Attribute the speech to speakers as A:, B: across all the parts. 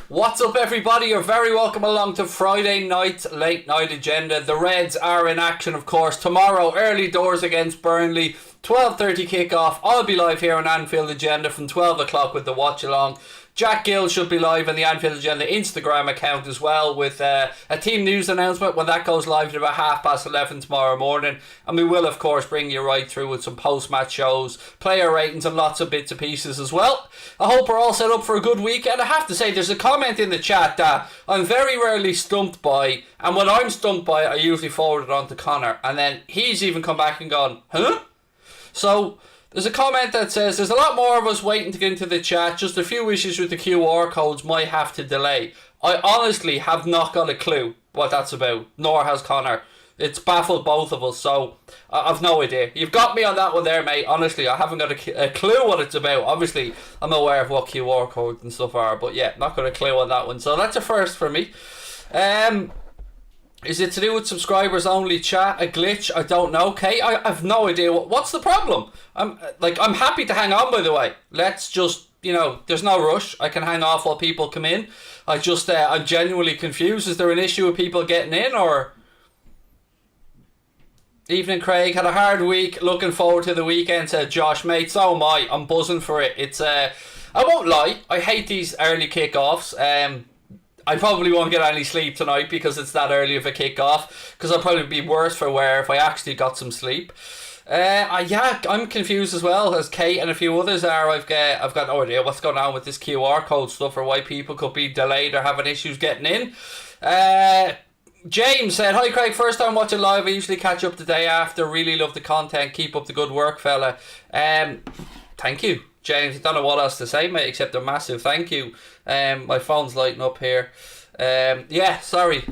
A: What's up, everybody? You're very welcome along to Friday night late night agenda. The Reds are in action, of course, tomorrow, early doors against Burnley. 12:30 kickoff. I'll be live here on Anfield Agenda from 12 o'clock with the watch along. Jack Gill should be live on the Anfield Agenda Instagram account as well with a team news announcement when that goes live at about 11:30 tomorrow morning. And we will, of course, bring you right through with some post-match shows, player ratings and lots of bits and pieces as well. I hope we're all set up for a good weekend. I have to say, there's a comment in the chat that I'm very rarely stumped by, and when I'm stumped by it, I usually forward it on to Connor, and then he's even come back and gone, huh? So there's a comment that says, there's a lot more of us waiting to get into the chat. Just a few issues with the QR codes might have to delay. I honestly have not got a clue what that's about, nor has Connor. It's baffled both of us, so I've no idea. You've got me on that one there, mate. Honestly, I haven't got a clue what it's about. Obviously, I'm aware of what QR codes and stuff are, but yeah, not got a clue on that one. So that's a first for me. Is it to do with subscribers only chat? A glitch? I don't know. Okay, I have no idea. What's the problem? I'm happy to hang on, by the way. Let's just, there's no rush. I can hang off while people come in. I'm genuinely confused. Is there an issue with people getting in, or? Evening, Craig. Had a hard week. Looking forward to the weekend, said Josh. Mate, so am I. I'm buzzing for it. It's I won't lie. I hate these early kickoffs. I probably won't get any sleep tonight because it's that early of a kick-off, because I'll probably be worse for wear if I actually got some sleep. I'm confused as well, as Kate and a few others are. I've got no idea what's going on with this QR code stuff, or why people could be delayed or having issues getting in. James said, hi Craig, first time watching live. I usually catch up the day after. Really love the content. Keep up the good work, fella. Thank you, James. I don't know what else to say, mate, except a massive thank you. My phone's lighting up here. Sorry.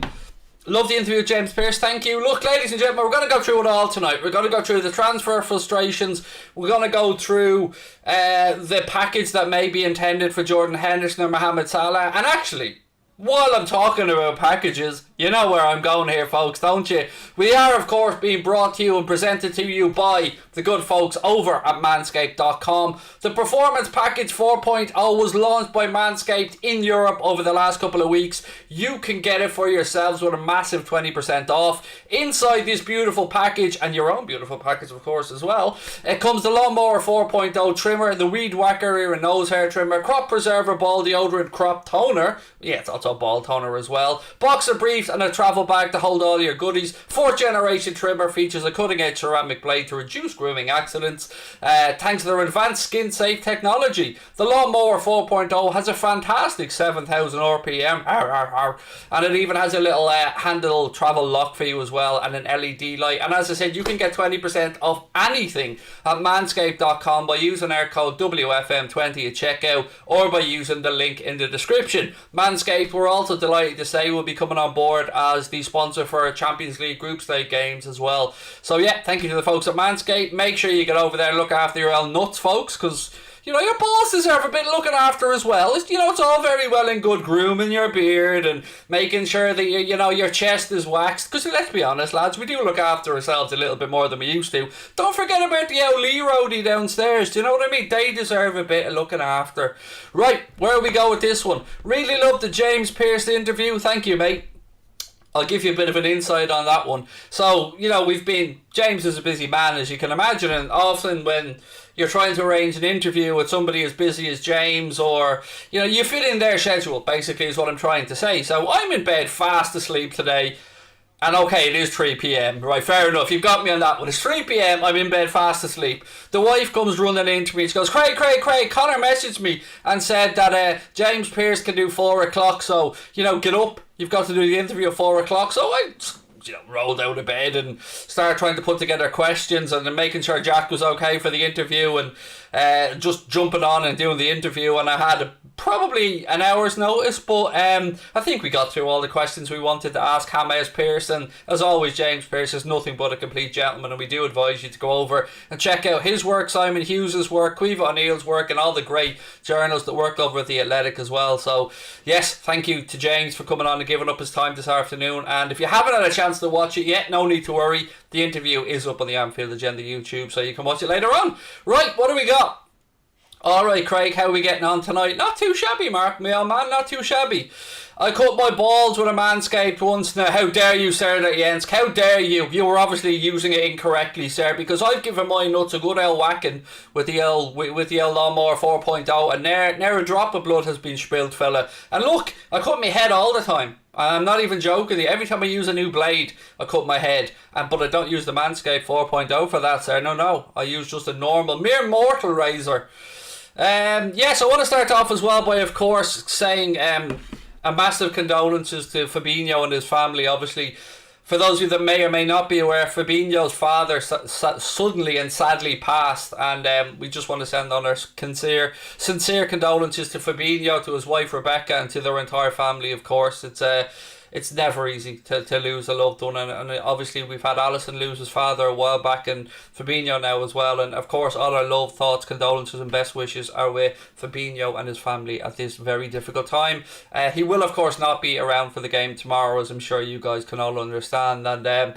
A: Love the interview with James Pearce. Thank you. Look, ladies and gentlemen, we're going to go through it all tonight. We're going to go through the transfer frustrations. We're going to go through the package that may be intended for Jordan Henderson or Mohamed Salah. And actually, while I'm talking about packages, you know where I'm going here, folks, don't you? We are, of course, being brought to you and presented to you by the good folks over at Manscaped.com. The Performance Package 4.0 was launched by Manscaped in Europe over the last couple of weeks. You can get it for yourselves with a massive 20% off. Inside this beautiful package, and your own beautiful package, of course, as well, it comes the Lawnmower 4.0 trimmer, the Weed Whacker ear and nose hair trimmer, Crop Preserver ball deodorant, crop toner. Yeah, it's also a ball toner as well. Boxer briefs and a travel bag to hold all your goodies. 4th generation trimmer features a cutting edge ceramic blade to reduce grooming accidents thanks to their advanced skin safe technology. The Lawnmower 4.0 has a fantastic 7,000 RPM and it even has a little handle travel lock for you as well, and an LED light. And as I said, you can get 20% off anything at manscaped.com by using our code WFM20 at checkout, or by using the link in the description. Manscaped, we're also delighted to say, will be coming on board as the sponsor for our Champions League group stage games as well. So yeah, thank you to the folks at Manscaped. Make sure you get over there and look after your own nuts, folks, because your balls deserve a bit looking after as well. It's all very well and good grooming your beard and making sure that your chest is waxed, because let's be honest, lads, we do look after ourselves a little bit more than we used to. Don't forget about the old Lee roadie downstairs. Do you know what I mean? They deserve a bit of looking after. Right, where we go with this one? Really love the James Pearce interview. Thank you, mate. I'll give you a bit of an insight on that one. So, James is a busy man, as you can imagine, and often when you're trying to arrange an interview with somebody as busy as James, or, you fit in their schedule, basically, is what I'm trying to say. So I'm in bed fast asleep today, and okay, it is 3 p.m, right, fair enough, you've got me on that one. It's 3 p.m, I'm in bed fast asleep. The wife comes running into me, she goes, Craig, Connor messaged me and said that James Pearce can do 4 o'clock, so, get up, you've got to do the interview at 4 o'clock. So I rolled out of bed and started trying to put together questions and then making sure Jack was okay for the interview, and just jumping on and doing the interview. And I had probably an hour's notice, but I think we got through all the questions we wanted to ask James Pearce. And as always, James Pearce is nothing but a complete gentleman, and we do advise you to go over and check out his work, Simon Hughes' work, Caoimhe O'Neill's work, and all the great journalists that work over at The Athletic as well. So yes, thank you to James for coming on and giving up his time this afternoon. And if you haven't had a chance to watch it yet, no need to worry, the interview is up on the Anfield Agenda YouTube, so you can watch it later on. Right, what do we got? Alright, Craig, how are we getting on tonight? Not too shabby, Mark, my old man, not too shabby. I cut my balls with a manscaped once now. How dare you, Sarah Jensk? How dare you? You were obviously using it incorrectly, sir, because I've given my nuts a good old whacking with the old lawnmower 4.0, and ne'er a drop of blood has been spilled, fella. And look, I cut my head all the time. I'm not even joking. Every time I use a new blade, I cut my head. But I don't use the Manscaped 4.0 for that, sir. No. I use just a normal, mere mortal razor. Yes, I want to start off as well by, of course, saying a massive condolences to Fabinho and his family. Obviously, for those of you that may or may not be aware, Fabinho's father suddenly and sadly passed, and we just want to send on our sincere condolences to Fabinho, to his wife Rebecca, and to their entire family. Of course, it's never easy to lose a loved one, and obviously we've had Alisson lose his father a while back, and Fabinho now as well, and of course all our love, thoughts, condolences and best wishes are with Fabinho and his family at this very difficult time. He will of course not be around for the game tomorrow, as I'm sure you guys can all understand, and I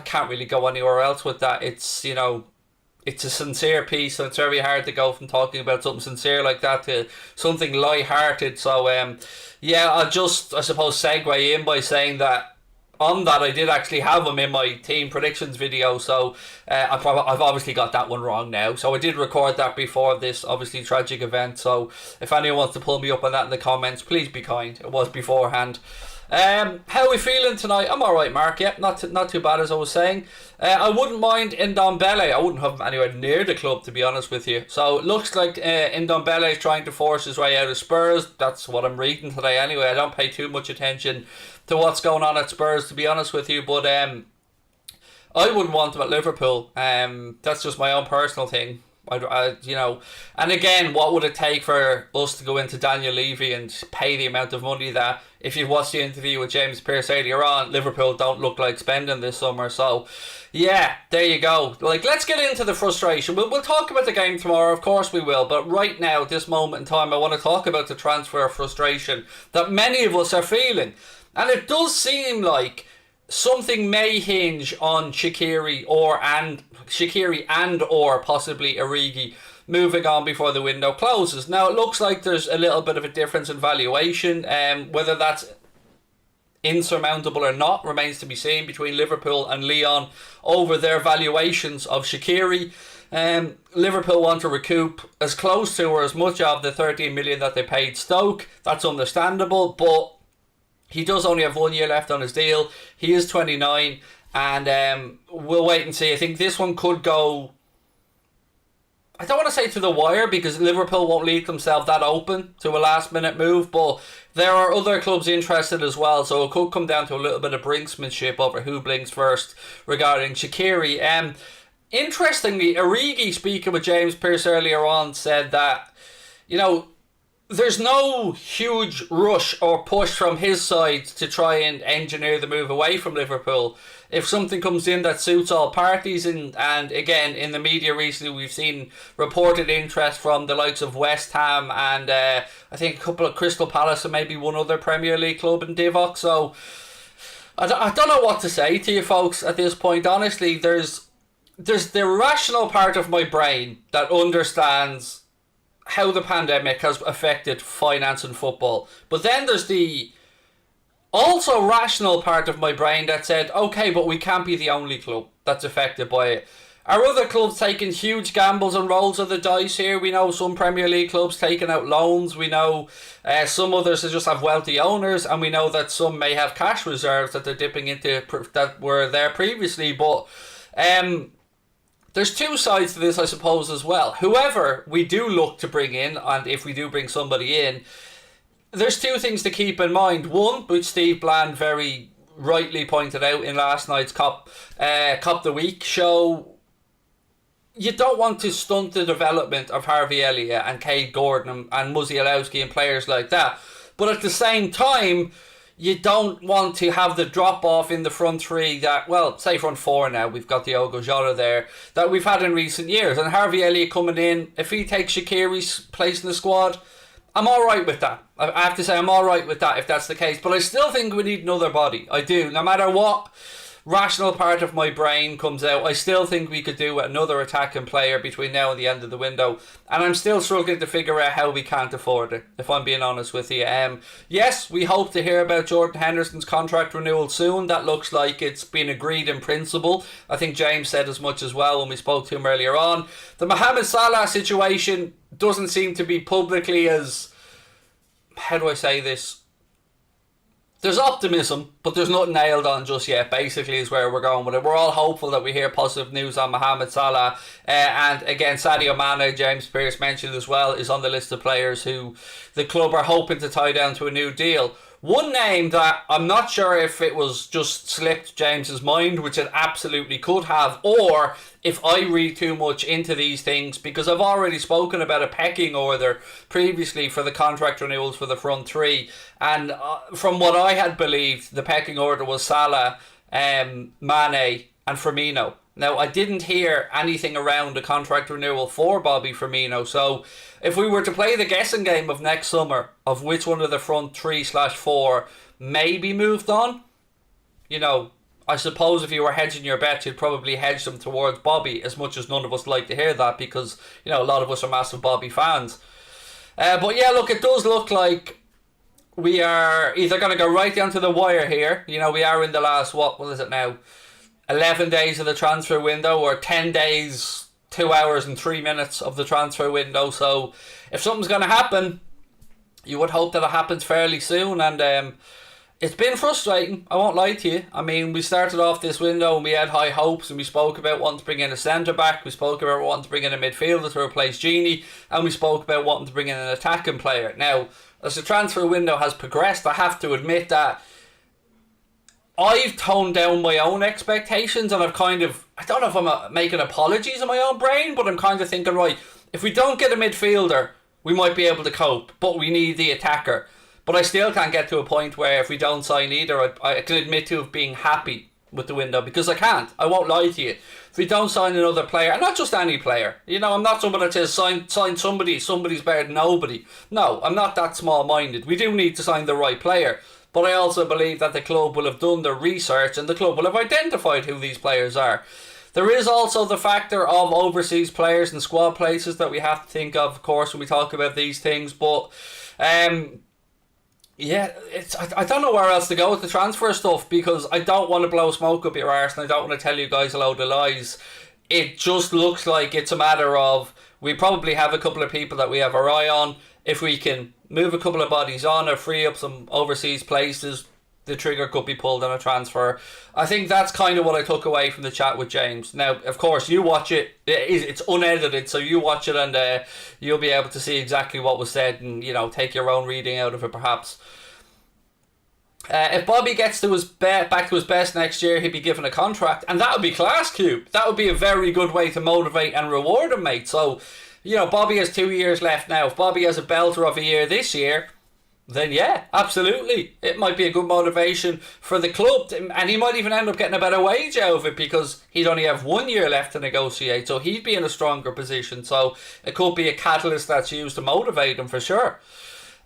A: can't really go anywhere else with that. It's, it's a sincere piece, and it's very hard to go from talking about something sincere like that to something light-hearted. So, I'll just, I suppose, segue in by saying that on that I did actually have him in my team predictions video, so I've obviously got that one wrong now. So I did record that before this obviously tragic event, so if anyone wants to pull me up on that in the comments, please be kind. It was beforehand. How are we feeling tonight? I'm alright, Mark. Yep, not too bad, as I was saying. I wouldn't mind Ndombele. I wouldn't have him anywhere near the club, to be honest with you. So it looks like Ndombele is trying to force his way out of Spurs. That's what I'm reading today anyway. I don't pay too much attention to what's going on at Spurs, to be honest with you, but I wouldn't want him at Liverpool. That's just my own personal thing. And again, what would it take for us to go into Daniel Levy and pay the amount of money that, if you watched the interview with James Pearce earlier on, Liverpool don't look like spending this summer. So yeah, there you go. Let's get into the frustration. We'll talk about the game tomorrow, of course we will, but right now, at this moment in time, I want to talk about the transfer frustration that many of us are feeling. And it does seem like something may hinge on Shaqiri and or possibly Origi moving on before the window closes. Now it looks like there's a little bit of a difference in valuation, whether that's insurmountable or not remains to be seen between Liverpool and Lyon over their valuations of Shaqiri. Liverpool want to recoup as close to or as much of the 13 million that they paid Stoke. That's understandable, but he does only have 1 year left on his deal. He is 29, and we'll wait and see. I think this one could go, I don't want to say to the wire, because Liverpool won't leave themselves that open to a last minute move, but there are other clubs interested as well, so it could come down to a little bit of brinksmanship over who blinks first regarding Shaqiri. Interestingly, Origi, speaking with James Pearce earlier on, said that, there's no huge rush or push from his side to try and engineer the move away from Liverpool. If something comes in that suits all parties, and again, in the media recently we've seen reported interest from the likes of West Ham and I think a couple of Crystal Palace and maybe one other Premier League club in Divock. So I don't know what to say to you folks at this point. Honestly, there's the rational part of my brain that understands how the pandemic has affected finance and football. But then there's the also rational part of my brain that said, okay, but we can't be the only club that's affected by it. Are other clubs taking huge gambles and rolls of the dice here? We know some Premier League clubs taking out loans. We know some others that just have wealthy owners, and we know that some may have cash reserves that they're dipping into that were there previously. But there's two sides to this, I suppose, as well. Whoever we do look to bring in, and if we do bring somebody in, there's two things to keep in mind. One, which Steve Bland very rightly pointed out in last night's Cop the Week show, you don't want to stunt the development of Harvey Elliott and Cade Gordon and Musialowski and players like that. But at the same time, you don't want to have the drop-off in the front three that, well, say front four now, we've got Diogo Jota there, that we've had in recent years. And Harvey Elliott coming in, if he takes Shaqiri's place in the squad, I'm alright with that. I have to say I'm alright with that if that's the case. But I still think we need another body. I do. No matter what rational part of my brain comes out. I still think we could do another attacking player between now and the end of the window, and I'm still struggling to figure out how we can't afford it, if I'm being honest with you. Yes, we hope to hear about Jordan Henderson's contract renewal soon. That looks like it's been agreed in principle. I think James said as much as well when we spoke to him earlier on. The Mohamed Salah situation doesn't seem to be publicly as... How do I say this? There's optimism, but there's nothing nailed on just yet, basically, is where we're going with it. We're all hopeful that we hear positive news on Mohamed Salah. And again, Sadio Mane, James Pearce mentioned as well, is on the list of players who the club are hoping to tie down to a new deal. One name that I'm not sure if it was just slipped James's mind, which it absolutely could have, or if I read too much into these things, because I've already spoken about a pecking order previously for the contract renewals for the front three, and from what I had believed, the pecking order was Salah, Mane and Firmino. Now, I didn't hear anything around a contract renewal for Bobby Firmino, so if we were to play the guessing game of next summer of which one of the front 3/4 maybe moved on, you know, I suppose if you were hedging your bet, you'd probably hedge them towards Bobby, as much as none of us like to hear that, because, you know, a lot of us are massive Bobby fans. But yeah, look, it does look like we are either going to go right down to the wire here. You know, we are in the last, what is it now? 11 days of the transfer window, or 10 days, 2 hours and 3 minutes of the transfer window. So if something's going to happen, you would hope that it happens fairly soon. And it's been frustrating, I won't lie to you. I mean, we started off this window and we had high hopes, and we spoke about wanting to bring in a centre back, we spoke about wanting to bring in a midfielder to replace Gini, and we spoke about wanting to bring in an attacking player. Now, as the transfer window has progressed, I have to admit that I've toned down my own expectations, and I've kind of, I don't know if I'm making apologies in my own brain, but I'm kind of thinking, right, if we don't get a midfielder, we might be able to cope, but we need the attacker. But I still can't get to a point where if we don't sign either, I can admit to being happy with the window, because I can't. I won't lie to you. If we don't sign another player, and not just any player, you know, I'm not someone that says sign somebody's better than nobody. No, I'm not that small-minded. We do need to sign the right player. But I also believe that the club will have done their research, and the club will have identified who these players are. There is also the factor of overseas players and squad places that we have to think of course, when we talk about these things. But yeah, I don't know where else to go with the transfer stuff, because I don't want to blow smoke up your arse, and I don't want to tell you guys a load of lies. It just looks like it's a matter of, we probably have a couple of people that we have our eye on. If we can move a couple of bodies on or free up some overseas places, the trigger could be pulled on a transfer. I think that's kind of what I took away from the chat with James. Now, of course, you watch it. It's unedited, so you watch it, and you'll be able to see exactly what was said, and, you know, take your own reading out of it, perhaps. If Bobby gets to back to his best next year, he'd be given a contract, and that would be class, Cube. That would be a very good way to motivate and reward him, mate. So, you know, Bobby has 2 years left now. If Bobby has a belter of a year this year, then yeah, absolutely. It might be a good motivation for the club, and he might even end up getting a better wage out of it, because he'd only have 1 year left to negotiate, so he'd be in a stronger position. So it could be a catalyst that's used to motivate him for sure.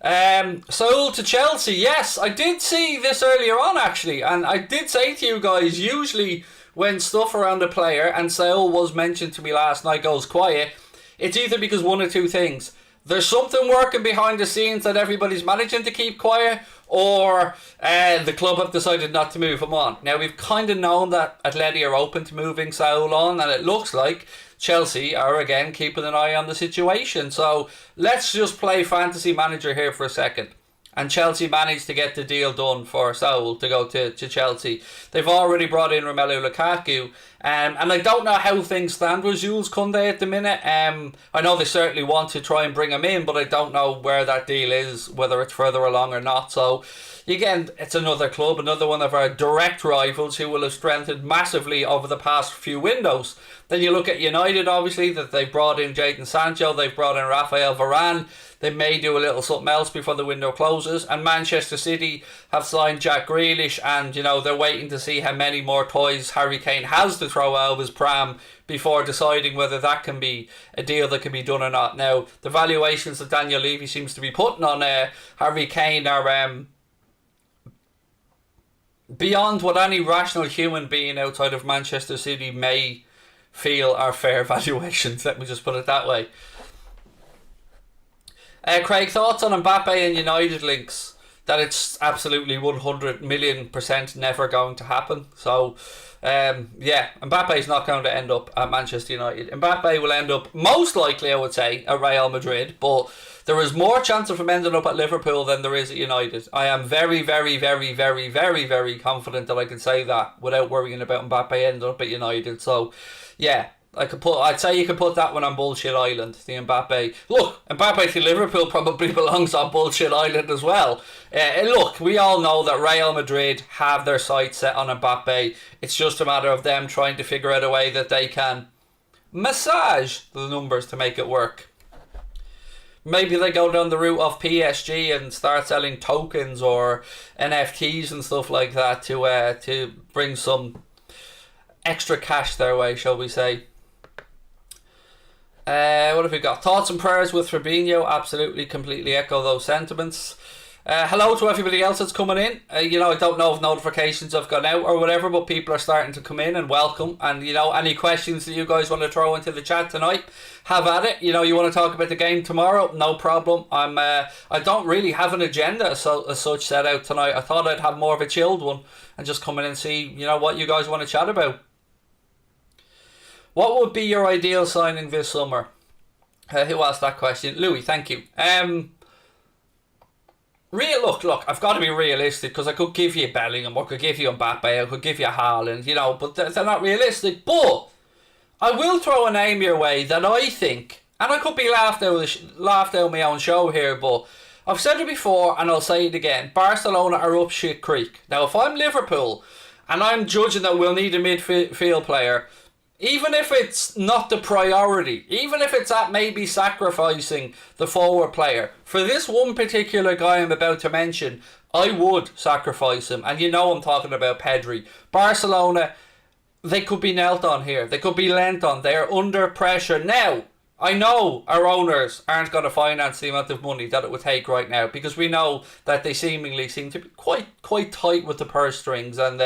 A: Saul to Chelsea. Yes, I did see this earlier on, actually, and I did say to you guys, usually when stuff around a player, and Saul was mentioned to me last night, goes quiet, it's either because one or two things. There's something working behind the scenes that everybody's managing to keep quiet, or the club have decided not to move him on. Now, we've kind of known that Atleti are open to moving Saul on, and it looks like Chelsea are again keeping an eye on the situation. So let's just play fantasy manager here for a second. And Chelsea managed to get the deal done for Saul to go to Chelsea. They've already brought in Romelu Lukaku. And I don't know how things stand with Jules Koundé at the minute. I know they certainly want to try and bring him in, but I don't know where that deal is, whether it's further along or not. So, again, it's another club, another one of our direct rivals who will have strengthened massively over the past few windows. Then you look at United, obviously, that they've brought in Jadon Sancho, they've brought in Rafael Varane. They may do a little something else before the window closes. And Manchester City have signed Jack Grealish, and, you know, they're waiting to see how many more toys Harry Kane has to throw out of his pram before deciding whether that can be a deal that can be done or not. Now, the valuations that Daniel Levy seems to be putting on Harry Kane are beyond what any rational human being outside of Manchester City may feel are fair valuations. Let me just put it that way. Craig, thoughts on Mbappe and United links? That it's absolutely 100,000,000% never going to happen. So, Mbappe is not going to end up at Manchester United. Mbappe will end up, most likely, I would say, at Real Madrid. But there is more chance of him ending up at Liverpool than there is at United. I am very, very, very, very, very, very confident that I can say that without worrying about Mbappe ending up at United. So, yeah. I'd say you could put that one on Bullshit Island, the Mbappe. Look, Mbappe to Liverpool probably belongs on Bullshit Island as well. Look, we all know that Real Madrid have their sights set on Mbappe. It's just a matter of them trying to figure out a way that they can massage the numbers to make it work. Maybe they go down the route of PSG and start selling tokens or NFTs and stuff like that to bring some extra cash their way, shall we say. What have we got? Thoughts and prayers with Fabinho. Absolutely, completely echo those sentiments. Hello to everybody else that's coming in. I don't know if notifications have gone out or whatever, but people are starting to come in and welcome. And, any questions that you guys want to throw into the chat tonight, have at it. You want to talk about the game tomorrow, no problem. I don't really have an agenda as such set out tonight. I thought I'd have more of a chilled one and just come in and see, what you guys want to chat about. What would be your ideal signing this summer? Who asked that question? Louis, thank you. Look, I've got to be realistic because I could give you Bellingham, I could give you Mbappe, I could give you Haaland, but they're not realistic. But I will throw a name your way that I think, and I could be laughed out my own show here, but I've said it before and I'll say it again. Barcelona are up shit creek. Now, if I'm Liverpool and I'm judging that we'll need a midfield player, even if it's not the priority, even if it's at maybe sacrificing the forward player, for this one particular guy I'm about to mention, I would sacrifice him. And I'm talking about Pedri. Barcelona, they could be knelt on here. They could be lent on. They are under pressure. Now, I know our owners aren't going to finance the amount of money that it would take right now, because we know that they seemingly seem to be quite tight with the purse strings, and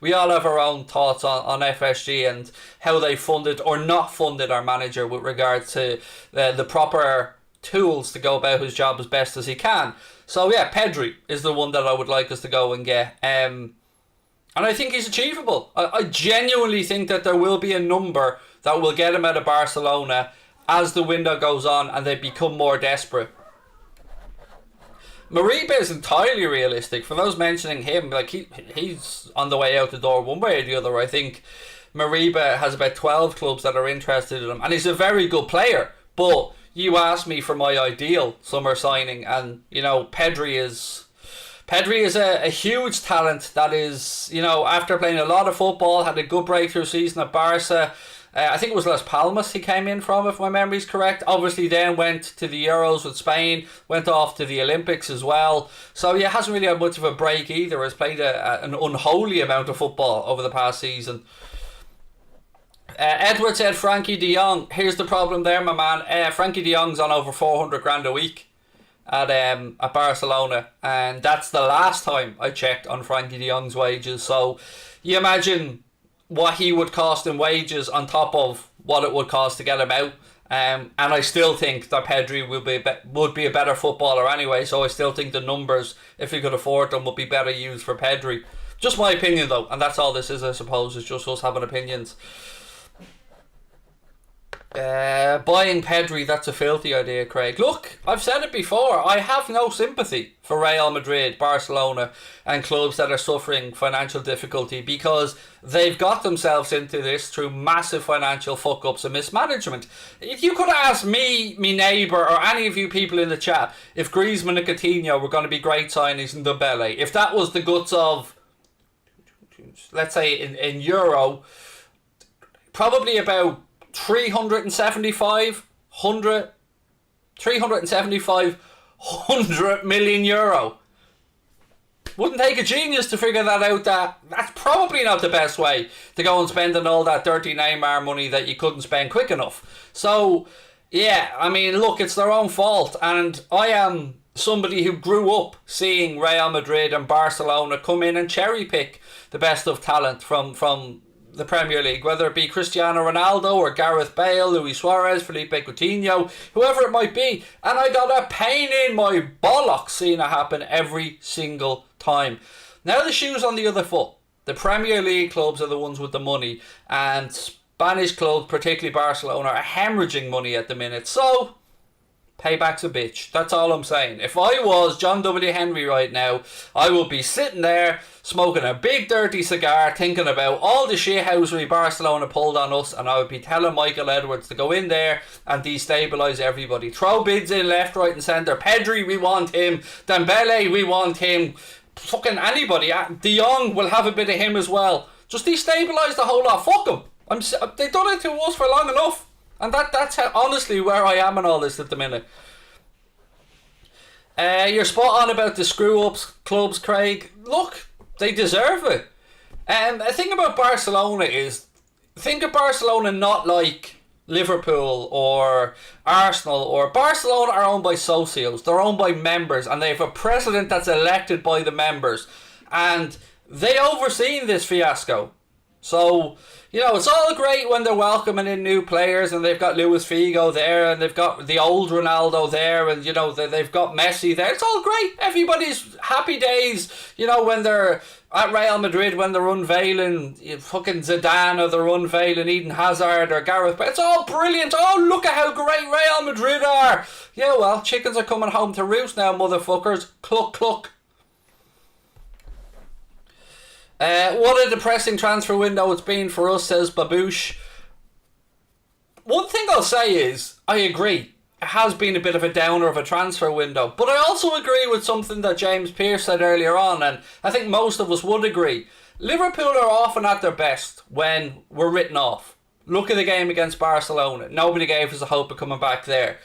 A: we all have our own thoughts on FSG and how they funded or not funded our manager with regard to the proper tools to go about his job as best as he can. So yeah, Pedri is the one that I would like us to go and get. And I think he's achievable. I genuinely think that there will be a number that will get him out of Barcelona as the window goes on and they become more desperate. Mariba is entirely realistic. For those mentioning him, he's on the way out the door one way or the other. I think Mariba has about 12 clubs that are interested in him, and he's a very good player. But you asked me for my ideal summer signing, and Pedri is a huge talent that is, after playing a lot of football, had a good breakthrough season at Barca. I think it was Las Palmas he came in from, if my memory's correct. Obviously then went to the Euros with Spain, went off to the Olympics as well. So yeah, hasn't really had much of a break either. Has played an unholy amount of football over the past season. Edward said Frankie de Jong. Here's the problem there, my man. Frankie de Jong's on over 400 grand a week at Barcelona, and that's the last time I checked on Frankie de Jong's wages. So you imagine what he would cost in wages on top of what it would cost to get him out. And I still think that Pedri would be a better footballer anyway, so I still think the numbers, if he could afford them, would be better used for Pedri. Just my opinion though, and that's all this is, I suppose, is just us having opinions. Buying Pedri, that's a filthy idea, Craig. Look, I've said it before, I have no sympathy for Real Madrid, Barcelona and clubs that are suffering financial difficulty, because they've got themselves into this through massive financial fuck-ups and mismanagement. If you could ask me neighbour, or any of you people in the chat, if Griezmann and Coutinho were going to be great signings in Dembele, if that was the guts of, let's say in euro, probably about 375 million euro. Wouldn't take a genius to figure that out. That's probably not the best way to go and spending all that dirty Neymar money that you couldn't spend quick enough. So yeah, I mean, look, it's their own fault, and I am somebody who grew up seeing Real Madrid and Barcelona come in and cherry pick the best of talent from the Premier League, whether it be Cristiano Ronaldo or Gareth Bale, Luis Suarez, Felipe Coutinho, whoever it might be. And I got a pain in my bollocks seeing it happen every single time. Now the shoe's on the other foot. The Premier League clubs are the ones with the money, and Spanish clubs, particularly Barcelona, are hemorrhaging money at the minute. So, payback's a bitch. That's all I'm saying. If I was John W. Henry right now, I would be sitting there smoking a big dirty cigar, thinking about all the shithousery Barcelona pulled on us, and I would be telling Michael Edwards to go in there and destabilise everybody. Throw bids in left, right and centre. Pedri, we want him. Dembele, we want him. Fucking anybody. De Jong will have a bit of him as well. Just destabilise the whole lot. Fuck them. They've done it to us for long enough. And that's how, honestly, where I am in all this at the minute. You're spot on about the screw-ups clubs, Craig. Look, they deserve it. The thing about Barcelona is, think of Barcelona not like Liverpool or Arsenal. Or Barcelona are owned by socios. They're owned by members, and they have a president that's elected by the members. And they overseen this fiasco. So, you know, it's all great when they're welcoming in new players, and they've got Luis Figo there, and they've got the old Ronaldo there, and, you know, they've got Messi there. It's all great. Everybody's happy days, you know, when they're at Real Madrid, when they're unveiling fucking Zidane, or they're unveiling Eden Hazard or Gareth Bale. It's all brilliant. Oh, look at how great Real Madrid are. Yeah, well, chickens are coming home to roost now, motherfuckers. Cluck, cluck. What a depressing transfer window it's been for us, says Babouche. One thing I'll say is, I agree, it has been a bit of a downer of a transfer window, but I also agree with something that James Pearce said earlier on, and I think most of us would agree. Liverpool are often at their best when we're written off. Look at the game against Barcelona. Nobody gave us a hope of coming back there.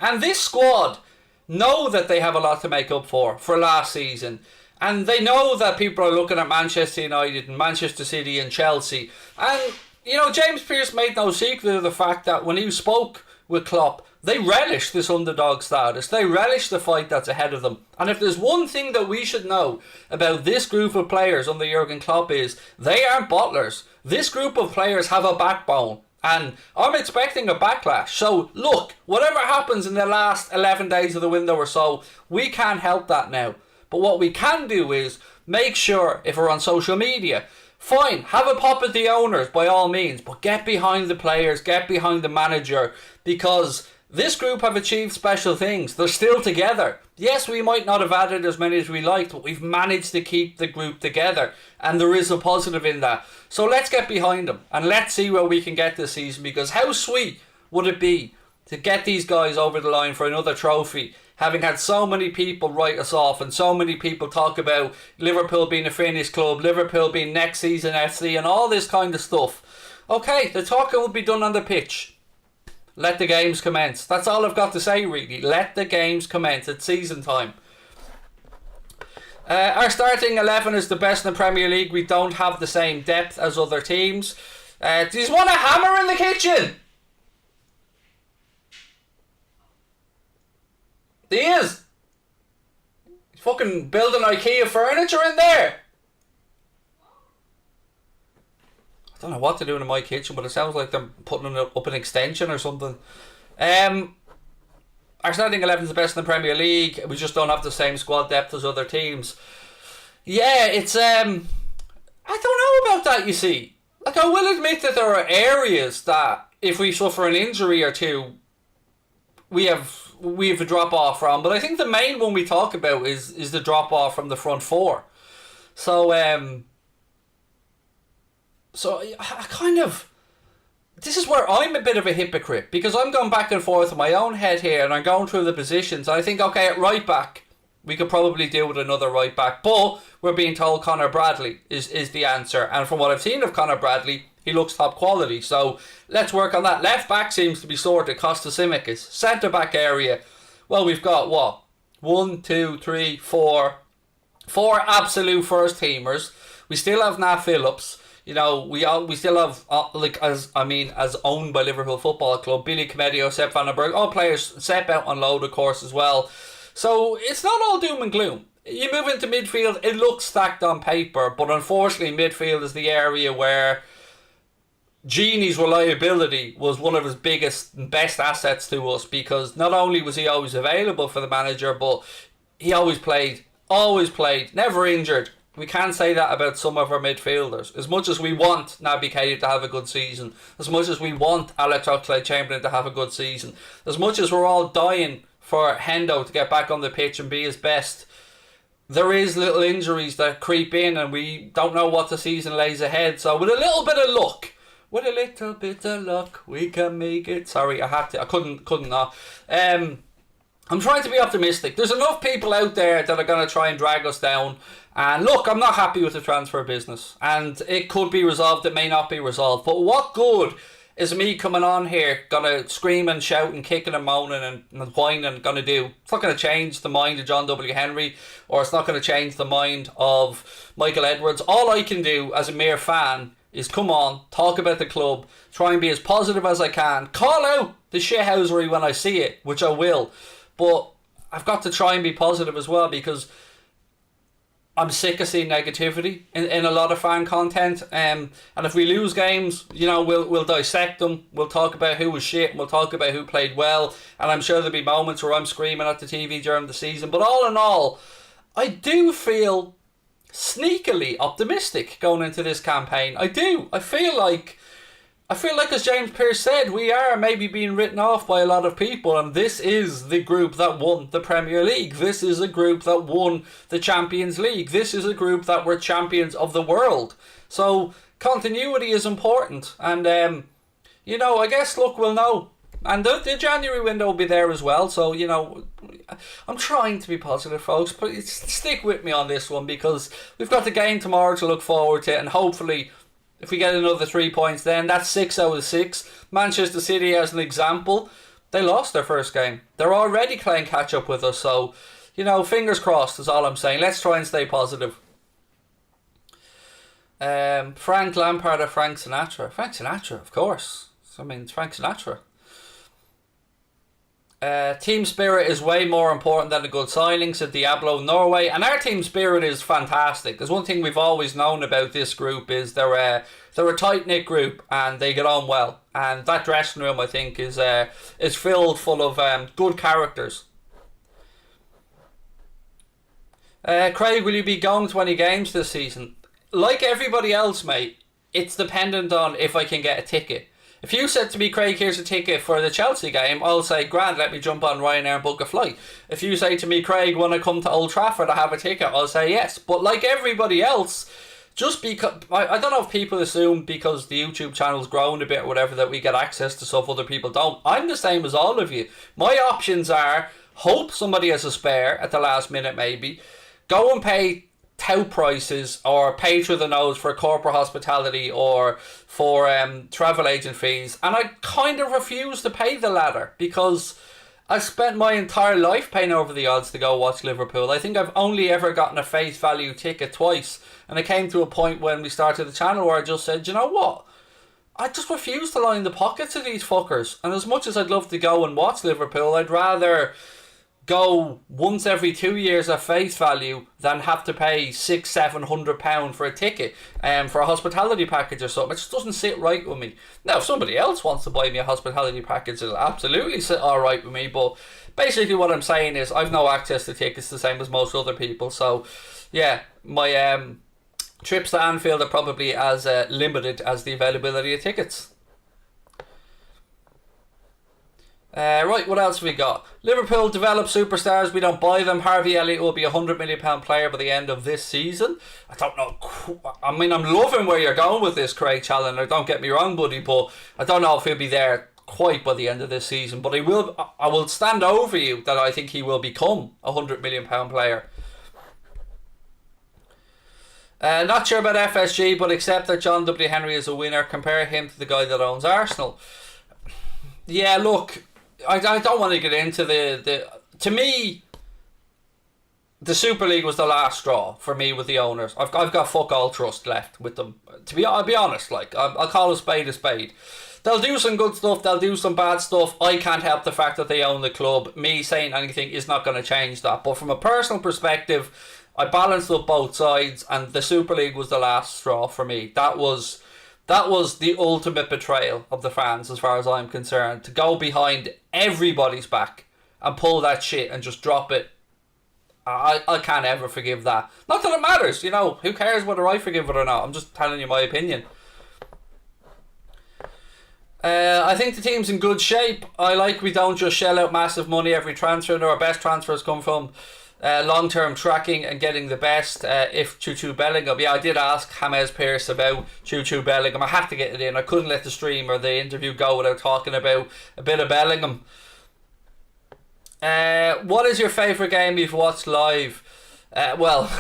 A: And this squad know that they have a lot to make up for last season. And they know that people are looking at Manchester United and Manchester City and Chelsea. And, you know, James Pearce made no secret of the fact that when he spoke with Klopp, they relish this underdog status. They relish the fight that's ahead of them. And if there's one thing that we should know about this group of players under Jurgen Klopp is they aren't bottlers. This group of players have a backbone. And I'm expecting a backlash. So, look, whatever happens in the last 11 days of the window or so, we can't help that now. But what we can do is make sure, if we're on social media, fine, have a pop at the owners by all means, but get behind the players, get behind the manager, because this group have achieved special things. They're still together. Yes, we might not have added as many as we liked, but we've managed to keep the group together, and there is a positive in that. So let's get behind them, and let's see where we can get this season, because how sweet would it be to get these guys over the line for another trophy, having had so many people write us off and so many people talk about Liverpool being a finished club, Liverpool being next season FC and all this kind of stuff. Okay, the talking will be done on the pitch. Let the games commence. That's all I've got to say, really. Let the games commence. It's season time. Our starting 11 is the best in the Premier League. We don't have the same depth as other teams. Do you want a hammer in the kitchen? He is. He's fucking building IKEA furniture in there. I don't know what they're doing in my kitchen, but it sounds like they're putting up an extension or something. Our starting 11 is the best in the Premier League. We just don't have the same squad depth as other teams. Yeah, it's I don't know about that, you see. Like, I will admit that there are areas that if we suffer an injury or two, we have a drop off from, but I think the main one we talk about is the drop off from the front four. So I kind of, this is where I'm a bit of a hypocrite, because I'm going back and forth in my own head here, and I'm going through the positions. I think, okay, at right back we could probably deal with another right back, but we're being told Conor Bradley is the answer, and from what I've seen of Conor Bradley, he looks top quality, so let's work on that. Left back seems to be sorted. Costa Simicas. Centre back area, well, we've got what? 1, 2, 3, 4. 4 absolute first teamers. We still have Nat Phillips. You know, we still have as owned by Liverpool Football Club, Billy Comedio, Sepp van den Berg, all players. Sepp out on loan, of course, as well. So it's not all doom and gloom. You move into midfield, it looks stacked on paper, but unfortunately midfield is the area where Gini's reliability was one of his biggest and best assets to us, because not only was he always available for the manager, but he always played, never injured. We can't say that about some of our midfielders. As much as we want Naby Keita to have a good season, as much as we want Alex Oxlade-Chamberlain to have a good season, as much as we're all dying for Hendo to get back on the pitch and be his best, there is little injuries that creep in and we don't know what the season lays ahead. So with a little bit of luck, we can make it. Sorry, I couldn't not. I'm trying to be optimistic. There's enough people out there that are going to try and drag us down. And look, I'm not happy with the transfer business. And it could be resolved, it may not be resolved. But what good is me coming on here, gonna scream and shout and kicking and moaning and whining gonna do? It's not gonna change the mind of John W. Henry, or it's not gonna change the mind of Michael Edwards. All I can do as a mere fan is come on, talk about the club, try and be as positive as I can, call out the shithousery when I see it, which I will. But I've got to try and be positive as well, because I'm sick of seeing negativity in a lot of fan content. And if we lose games, you know, we'll dissect them. We'll talk about who was shit and we'll talk about who played well. And I'm sure there'll be moments where I'm screaming at the TV during the season. But all in all, I do feel sneakily optimistic going into this campaign. I do. I feel like, as James Pearce said, we are maybe being written off by a lot of people, and this is the group that won the Premier League. This is a group that won the Champions League. This is a group that were champions of the world. So continuity is important, and you know, I guess, look, we'll know. And the January window will be there as well, so, you know, I'm trying to be positive, folks, but stick with me on this one, because we've got the game tomorrow to look forward to, and hopefully if we get another 3 points, then that's 6 out of 6. Manchester City, as an example, they lost their first game. They're already playing catch up with us. So, you know, fingers crossed is all I'm saying. Let's try and stay positive. Frank Lampard or Frank Sinatra? Frank Sinatra, of course. I mean, it's Frank Sinatra. Team spirit is way more important than a good signing, said Diablo Norway, and our team spirit is fantastic. There's one thing we've always known about this group is they're a tight-knit group and they get on well, and that dressing room, I think, is filled full of good characters. Craig, will you be going to any games this season? Like everybody else, mate, it's dependent on if I can get a ticket. If you said to me, Craig, here's a ticket for the Chelsea game, I'll say, grand, let me jump on Ryanair and book a flight. If you say to me, Craig, when I come to Old Trafford, I have a ticket, I'll say yes. But like everybody else, just because, I don't know if people assume because the YouTube channel's grown a bit or whatever that we get access to stuff other people don't. I'm the same as all of you. My options are, hope somebody has a spare at the last minute maybe, go and pay tout prices or pay through the nose for corporate hospitality or for travel agent fees, and I kind of refuse to pay the latter because I spent my entire life paying over the odds to go watch Liverpool. I think I've only ever gotten a face value ticket twice, and it came to a point when we started the channel where I just said, you know what, I just refuse to line the pockets of these fuckers. And as much as I'd love to go and watch Liverpool, I'd rather go once every 2 years at face value than have to pay £600-700 for a ticket for a hospitality package or something. It just doesn't sit right with me. Now, if somebody else wants to buy me a hospitality package, it'll absolutely sit alright with me, but basically what I'm saying is I've no access to tickets the same as most other people. So yeah, my trips to Anfield are probably as limited as the availability of tickets. Right, what else have we got? Liverpool develop superstars, we don't buy them. Harvey Elliott will be a £100 million player by the end of this season. I don't know, I mean, I'm loving where you're going with this, Craig Challoner, don't get me wrong, buddy, but I don't know if he'll be there quite by the end of this season, but I will stand over you that I think he will become a £100 million player. Not sure about FSG, but accept that John W. Henry is a winner. Compare him to the guy that owns Arsenal. Yeah, look, I don't want to get into to me, the Super League was the last straw for me with the owners. I've got fuck all trust left with them. I'll be honest, like, I'll call a spade a spade. they'll do some good stuff, they'll do some bad stuff. I can't help the fact that they own the club. Me saying anything is not going to change that. But from a personal perspective, I balanced up both sides, and the Super League was the last straw for me. That was the ultimate betrayal of the fans, as far as I'm concerned. To go behind everybody's back and pull that shit and just drop it, I can't ever forgive that. Not that it matters, you know. Who cares whether I forgive it or not? I'm just telling you my opinion. I think the team's in good shape. I like we don't just shell out massive money every transfer. Our best transfers come from long-term tracking and getting the best. If Choo Bellingham, I did ask James Pearce about Choo Bellingham. I had to get it in. I couldn't let the stream or the interview go without talking about a bit of Bellingham. What is your favourite game you've watched live? Well,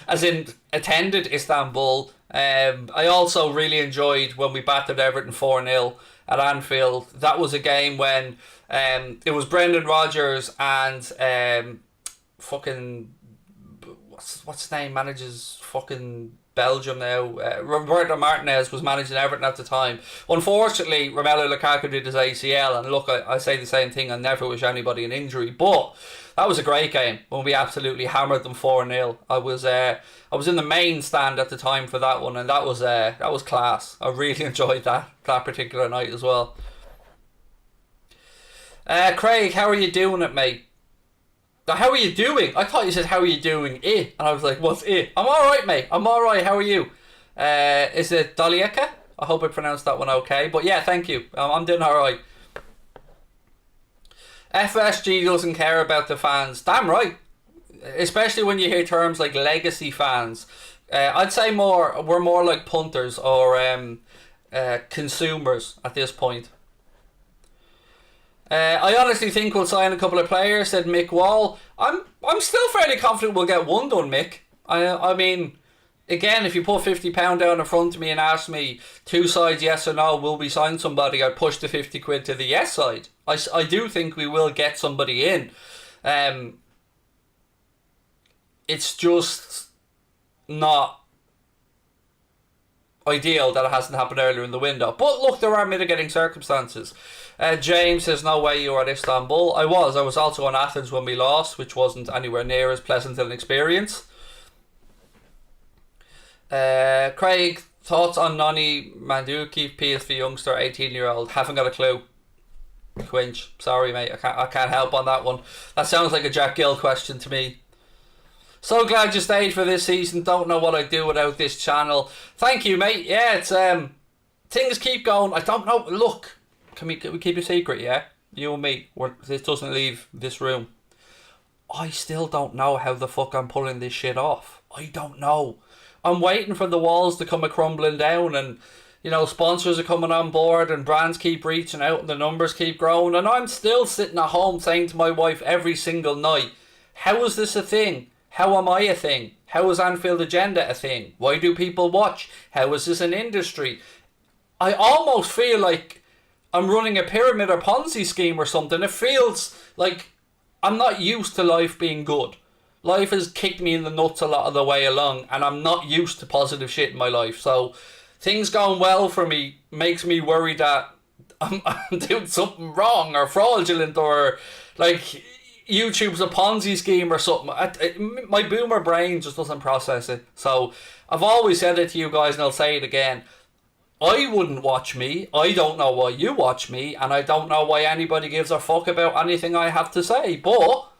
A: as in attended Istanbul. I also really enjoyed when we battered Everton 4-0 at Anfield. That was a game when it was Brendan Rodgers and fucking what's his name, manages fucking Belgium now. Roberto Martinez was managing Everton at the time. Unfortunately, Romelu Lukaku did his ACL, and look, I say the same thing. I never wish anybody an injury, but that was a great game when we absolutely hammered them 4-0. I was in the main stand at the time for that one, and that was class. I really enjoyed that particular night as well. Craig, how are you doing it, mate? How are you doing? I thought you said, how are you doing it? And I was like, what's it? I'm alright, mate. I'm alright. How are you? Is it Dalieka? I hope I pronounced that one okay. But yeah, thank you. I'm doing alright. FSG doesn't care about the fans. Damn right. Especially when you hear terms like legacy fans. I'd say we're more like punters or consumers at this point. I honestly think we'll sign a couple of players, said Mick Wall. I'm still fairly confident we'll get one done, Mick. I mean, again, if you put £50 down in front of me and ask me two sides, yes or no, will we sign somebody, I'd push the 50 quid to the yes side. I do think we will get somebody in. It's just not ideal that it hasn't happened earlier in the window. But look, there are mitigating circumstances. James says, no way you were at Istanbul. I was also in Athens when we lost, which wasn't anywhere near as pleasant an experience. Craig, thoughts on Noni Manduki, PSV youngster, 18-year-old? Haven't got a clue. Quinch, sorry mate, I can't help on that one. That sounds like a Jack Gill question to me. So glad you stayed for this season. Don't know what I'd do without this channel. Thank you, mate. Yeah, it's things keep going. I don't know. Look, can we keep a secret? Yeah, you and me. This doesn't leave this room. I still don't know how the fuck I'm pulling this shit off. I don't know. I'm waiting for the walls to come crumbling down, and you know, sponsors are coming on board, and brands keep reaching out, and the numbers keep growing, and I'm still sitting at home saying to my wife every single night, how is this a thing? How am I a thing? How is Anfield Agenda a thing? Why do people watch? How is this an industry? I almost feel like I'm running a pyramid or Ponzi scheme or something. It feels like I'm not used to life being good. Life has kicked me in the nuts a lot of the way along, and I'm not used to positive shit in my life. So things going well for me makes me worry that I'm doing something wrong or fraudulent, or like YouTube's a Ponzi scheme or something. My boomer brain just doesn't process it. So I've always said it to you guys, and I'll say it again. I wouldn't watch me. I don't know why you watch me, and I don't know why anybody gives a fuck about anything I have to say. But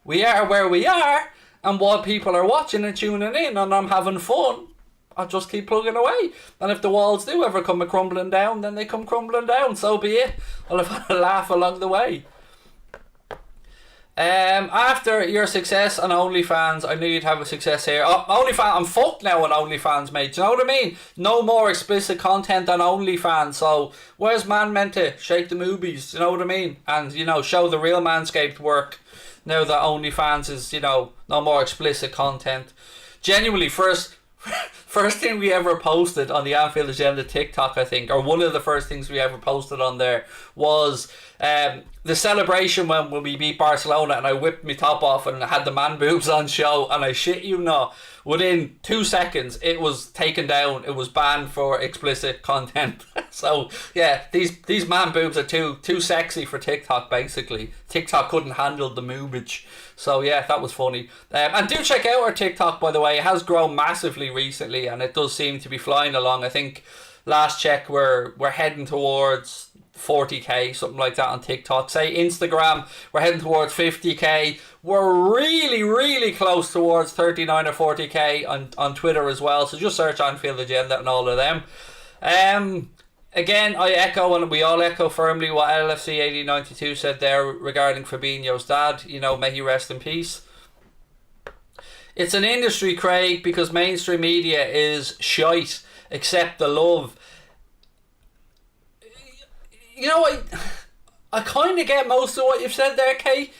A: we are where we are, and while people are watching and tuning in and I'm having fun, I'll just keep plugging away. And if the walls do ever come crumbling down, then they come crumbling down. So be it. I'll have had a laugh along the way. After your success on OnlyFans, I knew you'd have a success here. OnlyFans, I'm fucked now on OnlyFans, mate. Do you know what I mean? No more explicit content on OnlyFans. So where's man meant to shake the movies? Do you know what I mean? And, you know, show the real Manscaped work now that OnlyFans is, you know, no more explicit content. Genuinely, first First thing we ever posted on the Anfield Agenda TikTok, I think, or one of the first things we ever posted on there was the celebration when we beat Barcelona, and I whipped my top off and had the man boobs on show, and I shit you not, within 2 seconds it was taken down. It was banned for explicit content. So yeah, these man boobs are too sexy for TikTok. Basically, TikTok couldn't handle the moobage. So yeah, that was funny. And do check out our TikTok, by the way. It has grown massively recently, and it does seem to be flying along. I think last check we're heading towards 40k, something like that on TikTok. Say Instagram, we're heading towards 50k. We're really close towards 39 or 40k on Twitter as well. So just search Anfield Agenda and all of them. Again, I echo, and we all echo firmly what LFC 8092 said there regarding Fabinho's dad. You know, may he rest in peace. It's an industry, Craig, because mainstream media is shite. Accept the love. You know, I kind of get most of what you've said there, Kate.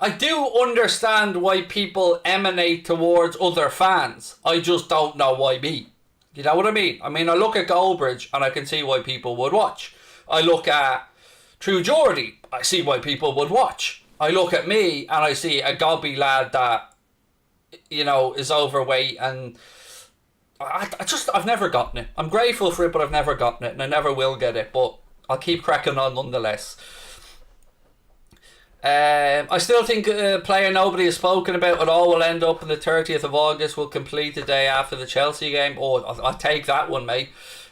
A: I do understand why people emanate towards other fans. I just don't know why me. You know what I mean? I mean, I look at Goldbridge and I can see why people would watch. I look at True Geordie, I see why people would watch. I look at me and I see a gobby lad that, you know, is overweight, and I've never gotten it. I'm grateful for it, but I've never gotten it, and I never will get it, but I'll keep cracking on nonetheless. I still think a player nobody has spoken about at all will end up on the 30th of August, will complete the day after the Chelsea game. Oh, I'll take that one, mate.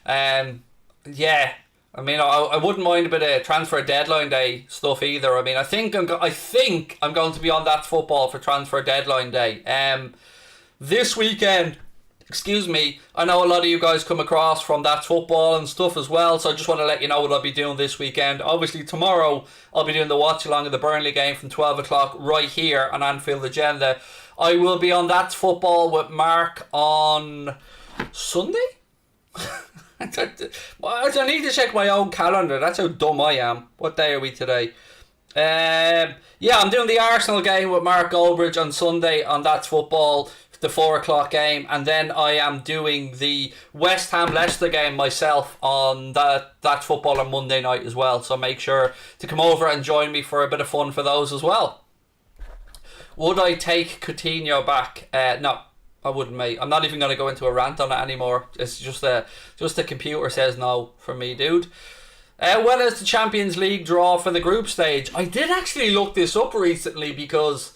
A: Yeah, I mean, I wouldn't mind a bit of transfer deadline day stuff either. I mean, I think I'm going to be on That's Football for transfer deadline day. This weekend, excuse me, I know a lot of you guys come across from That's Football and stuff as well, so I just want to let you know what I'll be doing this weekend. Obviously tomorrow I'll be doing the watch along of the Burnley game from 12 o'clock right here on Anfield Agenda. I will be on That's Football with Mark on Sunday? I need to check my own calendar. That's how dumb I am. What day are we today? Yeah, I'm doing the Arsenal game with Mark Goldbridge on Sunday on That's Football, the 4 o'clock game, and then I am doing the West Ham Leicester game myself on That's Football on Monday night as well. So make sure to come over and join me for a bit of fun for those as well. Would I take Coutinho back? No, I wouldn't, mate. I'm not even going to go into a rant on it anymore. It's just the computer says no for me, dude. When is the Champions League draw for the group stage? I did actually look this up recently because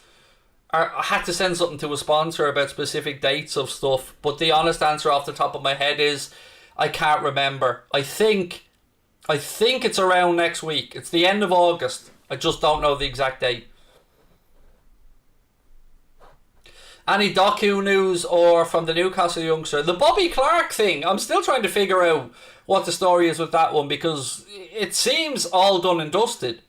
A: I had to send something to a sponsor about specific dates of stuff, but the honest answer off the top of my head is I can't remember. I think it's around next week. It's the end of August. I just don't know the exact date. Any Doku news or from the Newcastle youngster? The Bobby Clark thing, I'm still trying to figure out what the story is with that one, because it seems all done and dusted.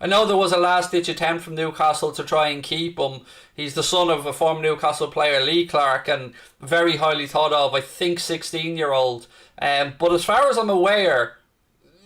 A: I know there was a last-ditch attempt from Newcastle to try and keep him. He's the son of a former Newcastle player, Lee Clark, and very highly thought of, I think, 16-year-old. But as far as I'm aware,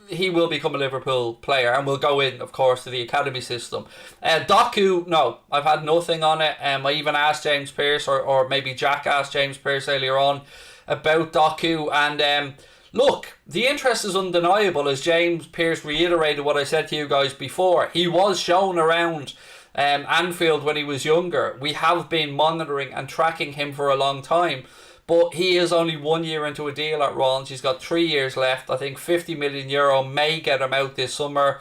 A: he will become a Liverpool player and will go in, of course, to the academy system. Doku, no, I've had nothing on it. I even asked James Pearce, or maybe Jack asked James Pearce earlier on about Doku, and look, the interest is undeniable, as James Pearce reiterated what I said to you guys before. He was shown around Anfield when he was younger. We have been monitoring and tracking him for a long time, but he is only 1 year into a deal at Rollins. He's got 3 years left. I think €50 million may get him out this summer.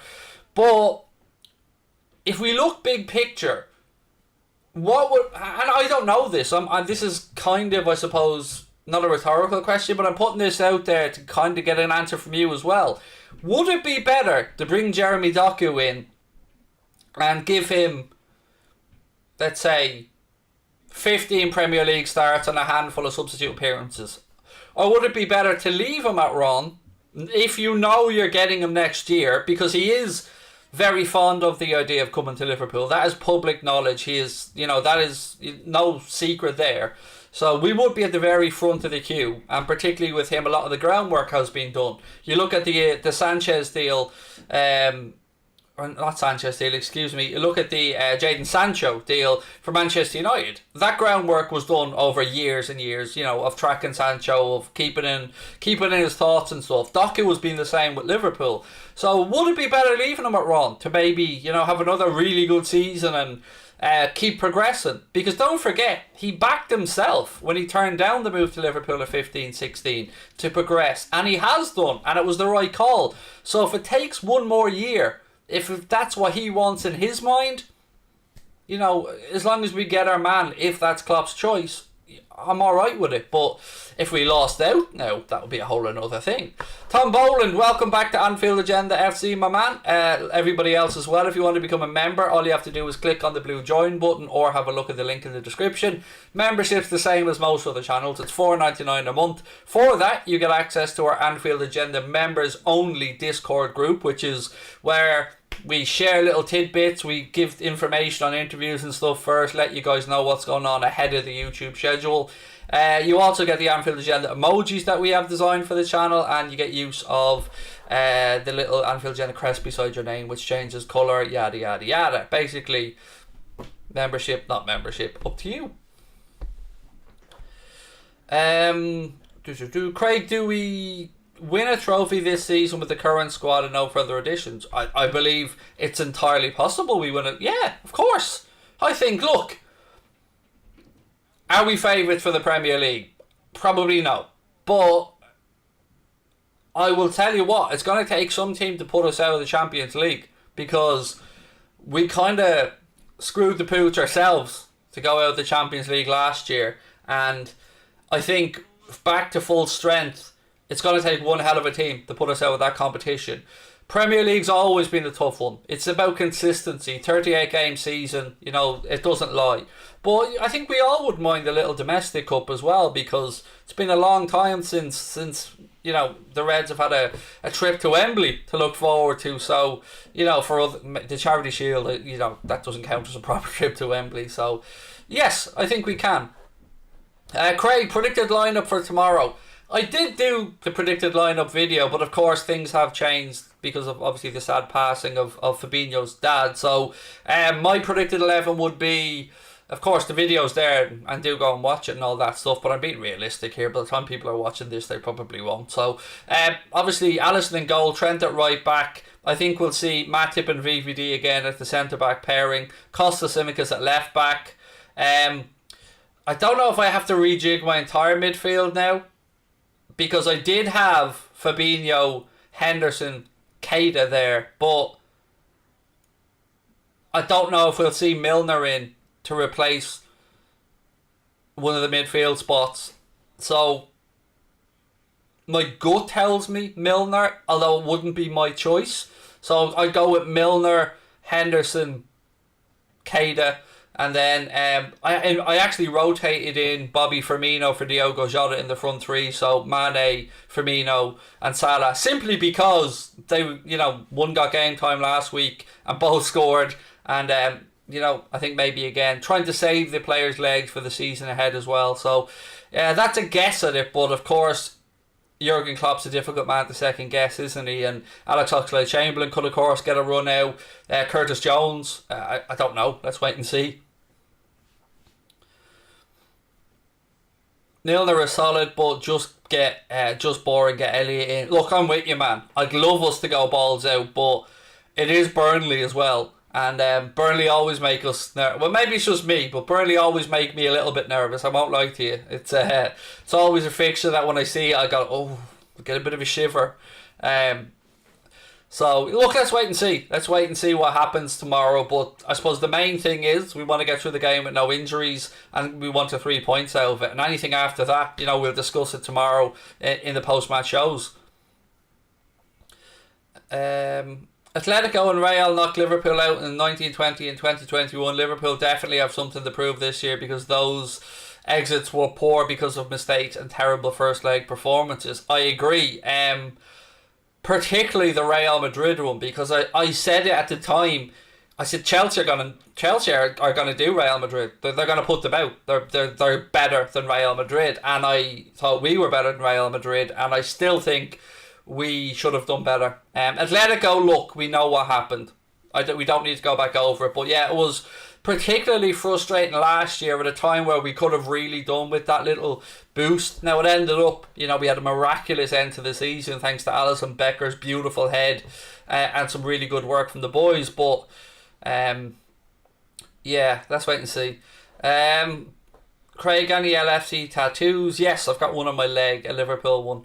A: But if we look big picture, what would, and I don't know this, this is kind of, I suppose, not a rhetorical question, but I'm putting this out there to kind of get an answer from you as well. Would it be better to bring Jeremy Doku in and give him, let's say, 15 Premier League starts and a handful of substitute appearances? Or would it be better to leave him at Ron if you know you're getting him next year, because he is very fond of the idea of coming to Liverpool. That is public knowledge. He is, that is no secret there. So we would be at the very front of the queue, and particularly with him, a lot of the groundwork has been done. You look at the Sanchez deal, or not Sanchez deal, excuse me, you look at the Jadon Sancho deal for Manchester United. That groundwork was done over years and years, of tracking Sancho, of keeping in his thoughts and stuff. Doku was being the same with Liverpool. So would it be better leaving him at Ron to maybe, have another really good season and keep progressing? Because don't forget, he backed himself when he turned down the move to Liverpool at 15-16 to progress, and he has done, and it was the right call. So if it takes one more year, if that's what he wants in his mind, as long as we get our man, if that's Klopp's choice, I'm alright with it. But if we lost out, now that would be a whole another thing. Tom Boland, welcome back to Anfield Agenda FC, my man. Everybody else as well, if you want to become a member, all you have to do is click on the blue join button or have a look at the link in the description. Membership's the same as most other channels. It's $4.99 a month. For that, you get access to our Anfield Agenda members only Discord group, which is where we share little tidbits, we give information on interviews and stuff first, let you guys know what's going on ahead of the YouTube schedule. You also get the Anfield Agenda emojis that we have designed for the channel, and you get use of the little Anfield Agenda crest beside your name, which changes colour, yada yada yada. Basically, membership, not membership, up to you. Craig, do we win a trophy this season with the current squad and no further additions? I believe it's entirely possible we win it. Yeah, of course. I think, look, are we favourites for the Premier League? Probably no. But I will tell you what, it's going to take some team to put us out of the Champions League, because we kind of screwed the pooch ourselves to go out of the Champions League last year. And I think back to full strength, it's going to take one hell of a team to put us out of that competition. Premier League's always been a tough one. It's about consistency. 38 game season, it doesn't lie. But I think we all would mind a little domestic cup as well, because it's been a long time since the Reds have had a trip to Wembley to look forward to. So, for the Charity Shield, that doesn't count as a proper trip to Wembley. So, yes, I think we can. Craig, predicted lineup for tomorrow. I did do the predicted lineup video, but of course things have changed because of obviously the sad passing of Fabinho's dad. So my predicted 11 would be, of course, the video's there, and do go and watch it and all that stuff, but I'm being realistic here. By the time people are watching this, they probably won't. So obviously Alisson in goal, Trent at right back. I think we'll see Matip and VVD again at the centre back pairing. Costa Simicas at left back. I don't know if I have to rejig my entire midfield now, because I did have Fabinho, Henderson, Keita there, but I don't know if we'll see Milner in to replace one of the midfield spots. So my gut tells me Milner, although it wouldn't be my choice. So I'd go with Milner, Henderson, Keita. And then I actually rotated in Bobby Firmino for Diogo Jota in the front three. So Mane, Firmino and Salah. Simply because they, one got game time last week and both scored. And, I think maybe again, trying to save the players' legs for the season ahead as well. So that's a guess at it. But of course, Jurgen Klopp's a difficult man to second guess, isn't he? And Alex Oxlade-Chamberlain could of course get a run out. Curtis Jones, I don't know. Let's wait and see. Milner is solid, but just boring, get Elliott in. Look, I'm with you, man. I'd love us to go balls out, but it is Burnley as well. And Burnley always make us nervous. Well, maybe it's just me, but Burnley always make me a little bit nervous. I won't lie to you. It's always a fixture that when I see it, I go, I get a bit of a shiver. So, look, let's wait and see. Let's wait and see what happens tomorrow. But I suppose the main thing is we want to get through the game with no injuries, and we want 3 points out of it. And anything after that, we'll discuss it tomorrow in the post-match shows. Atletico and Real knocked Liverpool out in 1920 and 2021. Liverpool definitely have something to prove this year, because those exits were poor because of mistakes and terrible first leg performances. I agree. Particularly the Real Madrid one, because I said it at the time. I said Chelsea are gonna do Real Madrid. They're gonna put them out. They're better than Real Madrid, and I thought we were better than Real Madrid, and I still think we should have done better. Atletico, look, we know what happened. We don't need to go back over it. But yeah, it was particularly frustrating last year at a time where we could have really done with that little boost. Now it ended up, we had a miraculous end to the season thanks to Alison Becker's beautiful head and some really good work from the boys. But yeah, let's wait and see. Craig, any LFC tattoos? Yes, I've got one on my leg, a Liverpool one.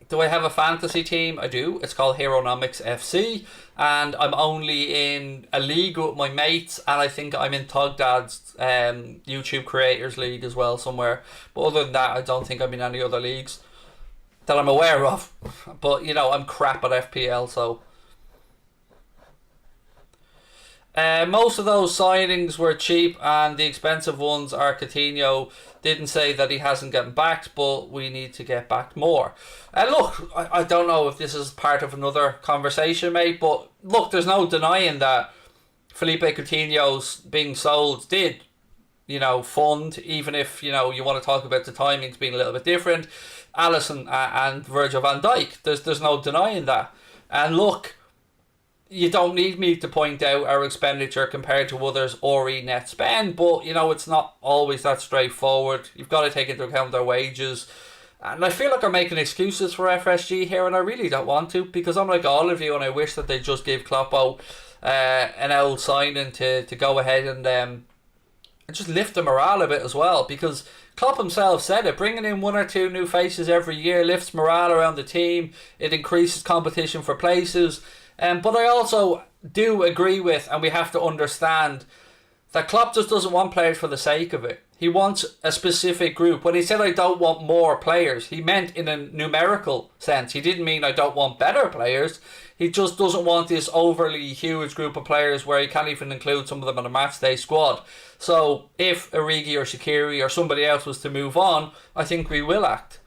A: Do I have a fantasy team? I do. It's called Heronomics FC, and I'm only in a league with my mates, and I think I'm in Tugdad's YouTube Creators League as well somewhere. But other than that, I don't think I'm in any other leagues that I'm aware of. But, I'm crap at FPL, so... most of those signings were cheap, and the expensive ones are Coutinho. Didn't say that he hasn't gotten backed, but we need to get backed more. Look, I don't know if this is part of another conversation, mate, but look, there's no denying that Felipe Coutinho's being sold did, fund, even if, you want to talk about the timings being a little bit different. Alisson and Virgil van Dijk, there's no denying that. And look, you don't need me to point out our expenditure compared to others or net spend, but it's not always that straightforward. You've got to take into account their wages, and I feel like I'm making excuses for FSG here, and I really don't want to, because I'm like all of you, and I wish that they just give Kloppo an old signing to go ahead and just lift the morale a bit as well, because Klopp himself said it, bringing in one or two new faces every year lifts morale around the team, it increases competition for places. But I also do agree with, and we have to understand, that Klopp just doesn't want players for the sake of it. He wants a specific group. When he said I don't want more players, he meant in a numerical sense. He didn't mean I don't want better players. He just doesn't want this overly huge group of players where he can't even include some of them in a matchday squad. So if Origi or Shaqiri or somebody else was to move on, I think we will act.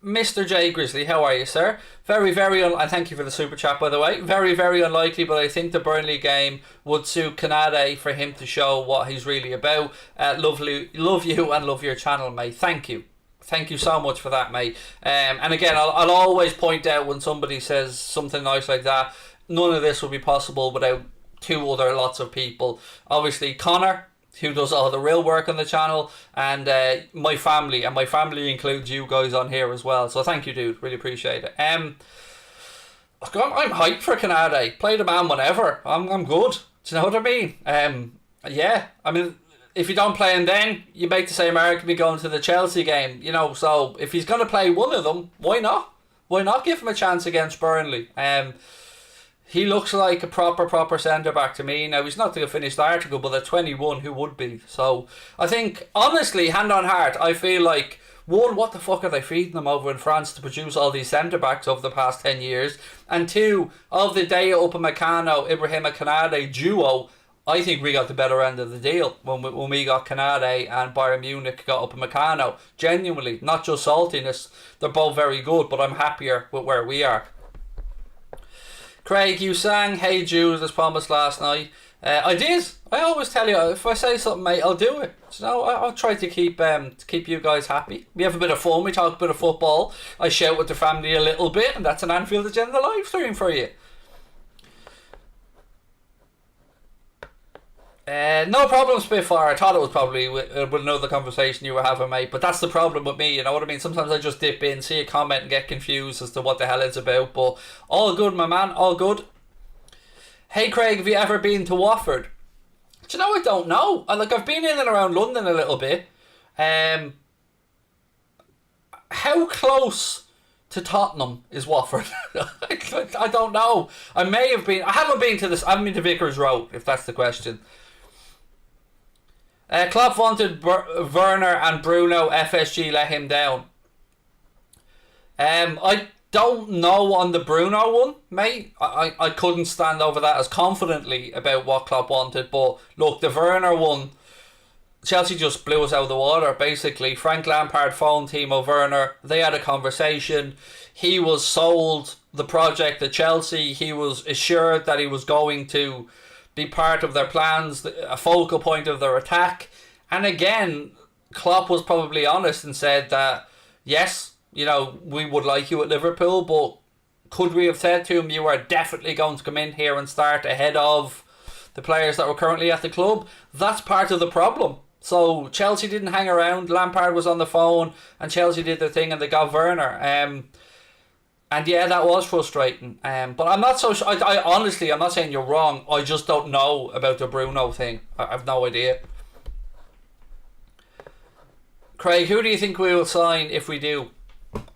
A: Mr. J. Grizzly, how are you, sir? Very, and thank you for the super chat, by the way. Very, very unlikely, but I think the Burnley game would suit Canade for him to show what he's really about. Love you and love your channel, mate. Thank you. Thank you so much for that, mate. And again, I'll always point out when somebody says something nice like that, none of this would be possible without two other lots of people. Obviously, Connor, who does all the real work on the channel, and my family, and my family includes you guys on here as well. So thank you, dude. Really appreciate it. I'm hyped for Canade. Play the man whenever. I'm good. Do you know what I mean? Yeah. I mean, if you don't play him then, you make the same argument going to the Chelsea game. So if he's going to play one of them, why not? Why not give him a chance against Burnley? He looks like a proper centre-back to me. Now, he's not the finished article, but at 21, who would be? So, I think, honestly, hand on heart, I feel like, one, what the fuck are they feeding them over in France to produce all these centre-backs over the past 10 years? And two, of the Daya Upamecano, Ibrahima Canade duo, I think we got the better end of the deal when we got Canade and Bayern Munich got Upamecano. Genuinely, not just saltiness. They're both very good, but I'm happier with where we are. Craig, you sang Hey Jude as promised last night. I did. I always tell you, if I say something, mate, I'll do it. I'll try to keep you guys happy. We have a bit of fun, we talk a bit of football. I shout with the family a little bit, and that's an Anfield Agenda live stream for you. No problem, Spitfire. I thought it was probably with another conversation you were having, mate, but that's the problem with me, you know what I mean? Sometimes I just dip in, see a comment and get confused as to what the hell it's about, but all good, my man, all good. Hey Craig, have you ever been to Watford? Do you know, I don't know. I've been in and around London a little bit. How close to Tottenham is Watford? I don't know. I haven't been to Vicar's Road, if that's the question. Klopp wanted Werner and Bruno. FSG let him down. I don't know on the Bruno one, mate. I couldn't stand over that as confidently about what Klopp wanted. But look, the Werner one, Chelsea just blew us out of the water, basically. Frank Lampard phoned Timo Werner. They had a conversation. He was sold the project at Chelsea. He was assured that he was going to be part of their plans, a focal point of their attack. And again, Klopp was probably honest and said that, yes, you know, we would like you at Liverpool, but could we have said to him, you are definitely going to come in here and start ahead of the players that were currently at the club? That's part of the problem. So Chelsea didn't hang around. Lampard was on the phone and Chelsea did their thing and they got Werner. And yeah, that was frustrating. But I'm not so sure. I honestly, I'm not saying you're wrong. I just don't know about the Bruno thing. I've no idea. Craig, who do you think we will sign if we do?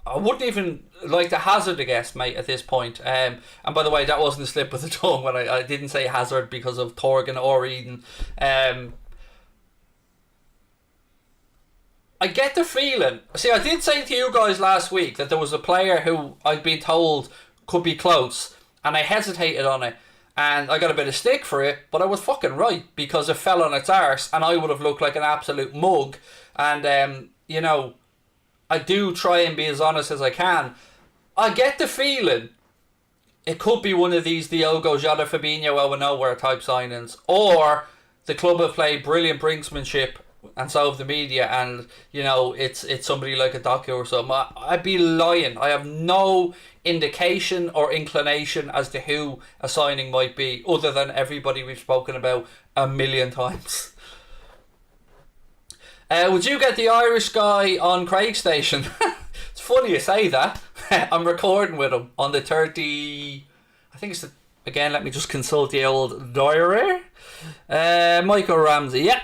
A: I wouldn't even like to hazard a guess, mate, at this point. And by the way, that wasn't a slip of the tongue when I didn't say hazard because of Torgan or Eden. I get the feeling... See, I did say to you guys last week that there was a player who I'd been told could be close, and I hesitated on it, and I got a bit of stick for it, but I was fucking right, because it fell on its arse, and I would have looked like an absolute mug. And, you know, I do try and be as honest as I can. I get the feeling it could be one of these Diogo Jota, Fabinho out of nowhere type signings, or the club have played brilliant brinksmanship and so have the media, and you know it's somebody like a Doku or something. I'd be lying. I have no indication or inclination as to who a signing might be, other than everybody we've spoken about a million times. Would you get the Irish guy on Craig Station? It's funny you say that. I'm recording with him on the 30... I think it's the... Again, let me just consult the old diary. Michael Ramsey, yeah.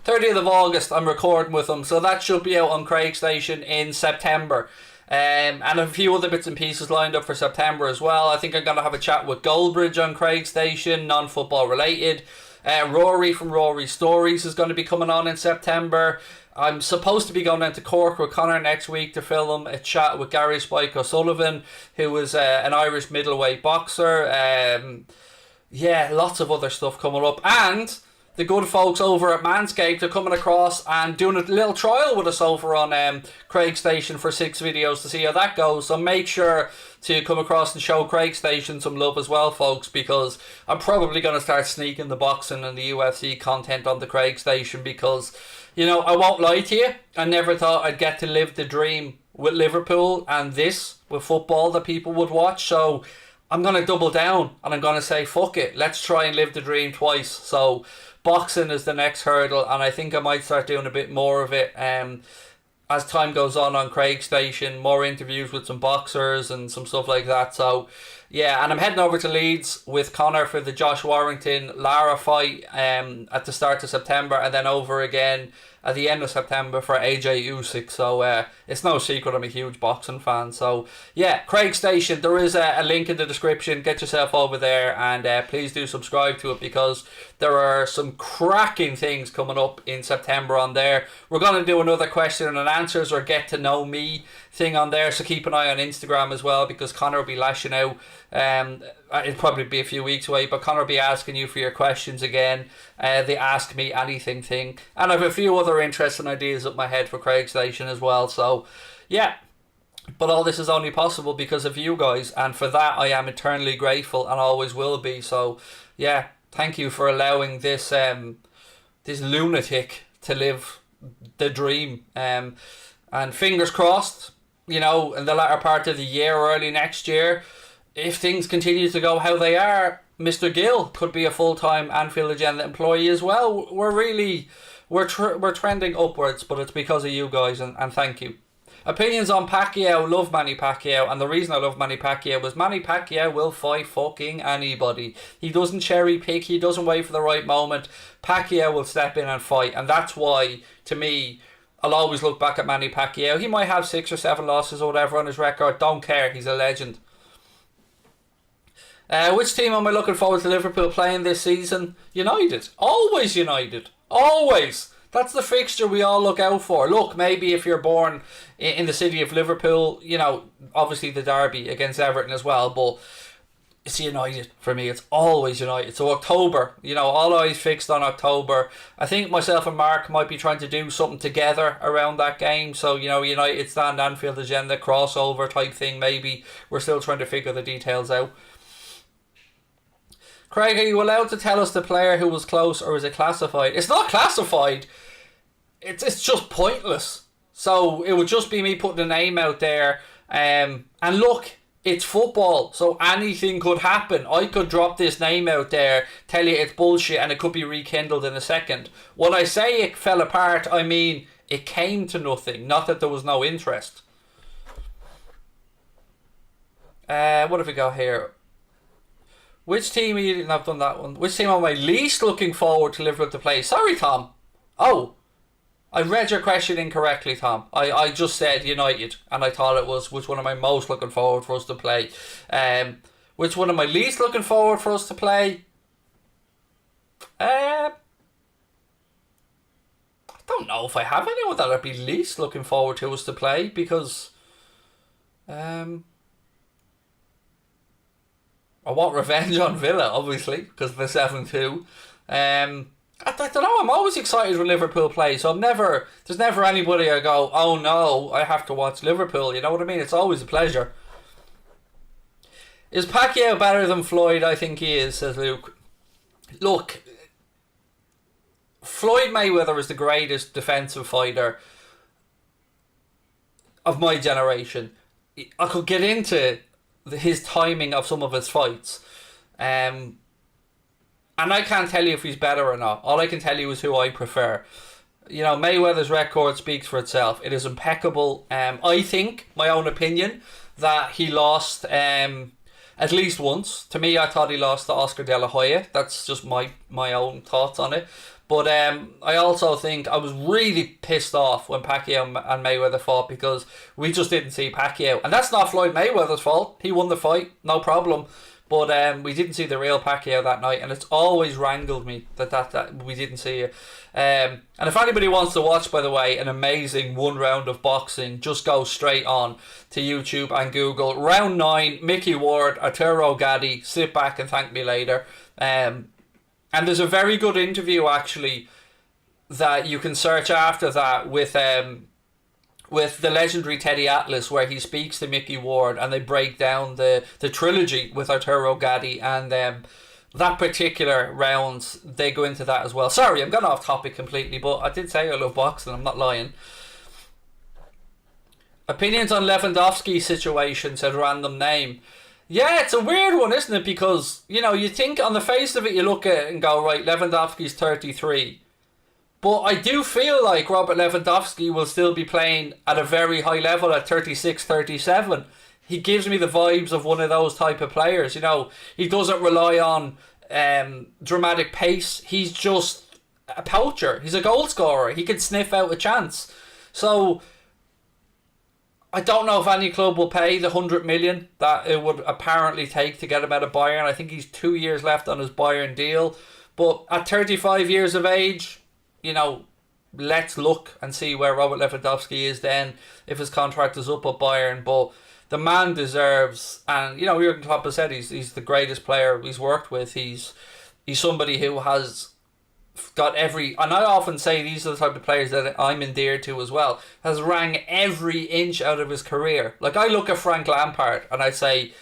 A: 30th of August, I'm recording with him. So that should be out on Craig Station in September. And a few other bits and pieces lined up for September as well. I think I'm going to have a chat with Goldbridge on Craig Station, non-football related. Rory from Rory Stories is going to be coming on in September. I'm supposed to be going down to Cork with Connor next week to film a chat with Gary Spike O'Sullivan, who is an Irish middleweight boxer. Yeah, lots of other stuff coming up. And the good folks over at Manscaped are coming across and doing a little trial with us over on Craig Station for 6 videos to see how that goes. So make sure to come across and show Craig Station some love as well, folks, because I'm probably going to start sneaking the boxing and the UFC content on the Craig Station because, you know, I won't lie to you, I never thought I'd get to live the dream with Liverpool and this, with football that people would watch. So I'm going to double down and I'm going to say, fuck it, let's try and live the dream twice. So boxing is the next hurdle, and I think I might start doing a bit more of it as time goes on Craig Station, more interviews with some boxers and some stuff like that. So yeah, and I'm heading over to Leeds with Connor for the Josh Warrington Lara fight at the start of September, and then over again at the end of September for AJ Usyk. So it's no secret I'm a huge boxing fan. So yeah, Craig Station, there is a link in the description. Get yourself over there and please do subscribe to it because there are some cracking things coming up in September on there. We're going to do another question and answers or get to know me thing on there, so keep an eye on Instagram as well because Connor will be lashing out. It'll probably be a few weeks away, but Connor will be asking you for your questions again. The Ask Me Anything thing, and I have a few other interesting ideas up my head for Craig Station as well. So yeah, but all this is only possible because of you guys, and for that I am eternally grateful and always will be. So yeah, thank you for allowing this this lunatic to live the dream, and fingers crossed, you know, in the latter part of the year or early next year, if things continue to go how they are, Mr. Gill could be a full-time Anfield Agenda employee as well. We're trending upwards, but it's because of you guys, and thank you. Opinions on Pacquiao. Love Manny Pacquiao, and the reason I love Manny Pacquiao was Manny Pacquiao will fight fucking anybody. He doesn't cherry pick, he doesn't wait for the right moment. Pacquiao will step in and fight, and that's why, to me, I'll always look back at Manny Pacquiao. He might have 6 or 7 losses or whatever on his record, don't care, he's a legend. Which team am I looking forward to Liverpool playing this season? United. Always United. Always. That's the fixture we all look out for. Look, maybe if you're born in the city of Liverpool, you know, obviously the derby against Everton as well, but it's United for me. It's always United. So October, you know, all eyes fixed on October. I think myself and Mark might be trying to do something together around that game. So, you know, United stand Anfield Agenda crossover type thing maybe. We're still trying to figure the details out. Craig, are you allowed to tell us the player who was close, or is it classified? It's not classified. It's just pointless. So it would just be me putting a name out there. And look, It's football, so anything could happen. I could drop this name out there, tell you it's bullshit, and it could be rekindled in a second. When I say it fell apart, I mean it came to nothing, not that there was no interest. What have we got here? Which team are you... I've done that one. Which team am I least looking forward to Liverpool to play? Sorry, Tom. Oh, I read your question incorrectly, Tom. I just said United, and I thought it was which one am I most looking forward for us to play. Which one am I least looking forward for us to play? I don't know if I have anyone that I'd be least looking forward to us to play, because I want revenge on Villa, obviously, because of the 7-2. I don't know, I'm always excited when Liverpool play, so there's never anybody I go, oh no, I have to watch Liverpool, you know what I mean? It's always a pleasure. Is Pacquiao better than Floyd? I think he is, says Luke. Look, Floyd Mayweather is the greatest defensive fighter of my generation. I could get into his timing of some of his fights. And I can't tell you if he's better or not. All I can tell you is who I prefer. Mayweather's record speaks for itself. It is impeccable. I think, my own opinion, that he lost at least once. To me, I thought he lost to Oscar De La Hoya. That's just my own thoughts on it. But I also think I was really pissed off when Pacquiao and Mayweather fought, because we just didn't see Pacquiao. And that's not Floyd Mayweather's fault. He won the fight, no problem. But we didn't see the real Pacquiao that night, and it's always wrangled me that we didn't see it. And if anybody wants to watch, by the way, an amazing one round of boxing, just go straight on to YouTube and Google round 9, Mickey Ward, Arturo Gatti, sit back and thank me later. And there's a very good interview actually that you can search after that with the legendary Teddy Atlas, where he speaks to Mickey Ward and they break down the trilogy with Arturo Gatti, and that particular round, they go into that as well. Sorry, I'm going off topic completely, but I did say I love boxing, I'm not lying. Opinions on Lewandowski's situation, said random name. Yeah, it's a weird one, isn't it? Because, you think on the face of it, you look at it and go, right, Lewandowski's 33. But I do feel like Robert Lewandowski will still be playing at a very high level at 36, 37. He gives me the vibes of one of those type of players. He doesn't rely on dramatic pace. He's just a poacher. He's a goal scorer. He can sniff out a chance. So I don't know if any club will pay the 100 million that it would apparently take to get him out of Bayern. I think he's 2 years left on his Bayern deal. But at 35 years of age, let's look and see where Robert Lewandowski is then, if his contract is up at Bayern. But the man deserves, and Jurgen Klopp has said he's the greatest player he's worked with. He's somebody who has got and I often say these are the type of players that I'm endeared to as well, has wrung every inch out of his career. Like, I look at Frank Lampard and I say,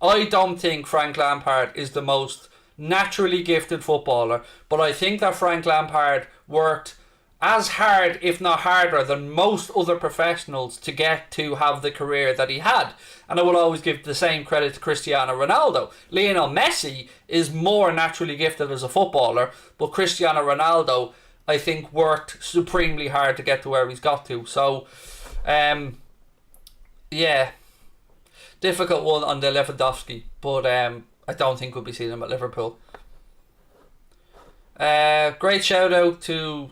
A: I don't think Frank Lampard is the most naturally gifted footballer, but I think that Frank Lampard worked as hard, if not harder, than most other professionals to get to have the career that he had. And I will always give the same credit to Cristiano Ronaldo. Lionel Messi is more naturally gifted as a footballer, but Cristiano Ronaldo, I think, worked supremely hard to get to where he's got to. So, yeah, difficult one on the Lewandowski, but I don't think we'll be seeing him at Liverpool. Great shout out to...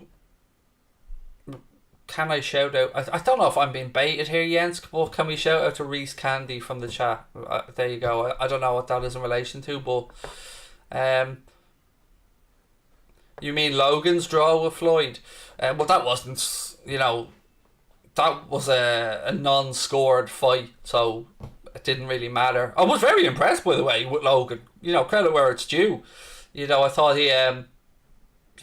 A: Can I shout out? I don't know if I'm being baited here, Jens, but can we shout out to Reese Candy from the chat? There you go. I don't know what that is in relation to, but you mean Logan's draw with Floyd? Well, that wasn't, that was a non-scored fight, so it didn't really matter. I was very impressed, by the way, with Logan. Credit where it's due. I thought he...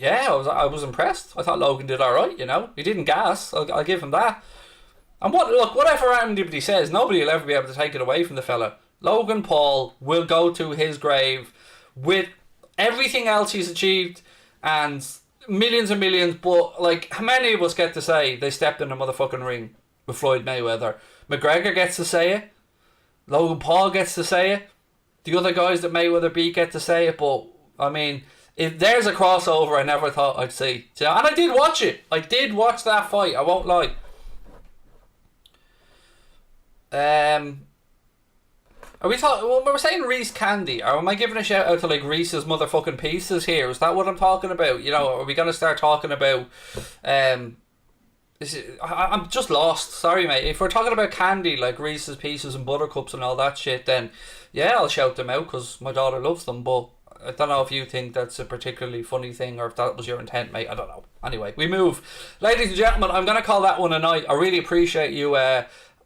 A: I was impressed. I thought Logan did alright, He didn't gas. I'll give him that. And whatever anybody says, nobody will ever be able to take it away from the fella. Logan Paul will go to his grave with everything else he's achieved and millions and millions, but how many of us get to say they stepped in a motherfucking ring with Floyd Mayweather? McGregor gets to say it. Logan Paul gets to say it. The other guys that Mayweather beat get to say it. But, I mean, if there's a crossover I never thought I'd see. And I did watch it. I did watch that fight. I won't lie. Are we talking? Well, we're saying Reese Candy. Or am I giving a shout out to like Reese's motherfucking Pieces here? Is that what I'm talking about? You know, are we gonna start talking about? I'm just lost. Sorry, mate. If we're talking about candy like Reese's Pieces and Buttercups and all that shit, then yeah, I'll shout them out because my daughter loves them. But I don't know if you think that's a particularly funny thing or if that was your intent, mate. I don't know. Anyway, we move. Ladies and gentlemen, I'm gonna call that one a night. I really appreciate you.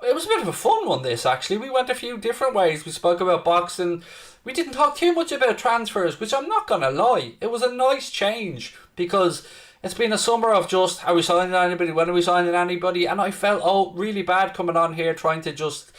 A: It was a bit of a fun one, this, actually. We went a few different ways. We spoke about boxing. We didn't talk too much about transfers, which I'm not going to lie. It was a nice change because it's been a summer of just, are we signing anybody, when are we signing anybody? And I felt, really bad coming on here trying to just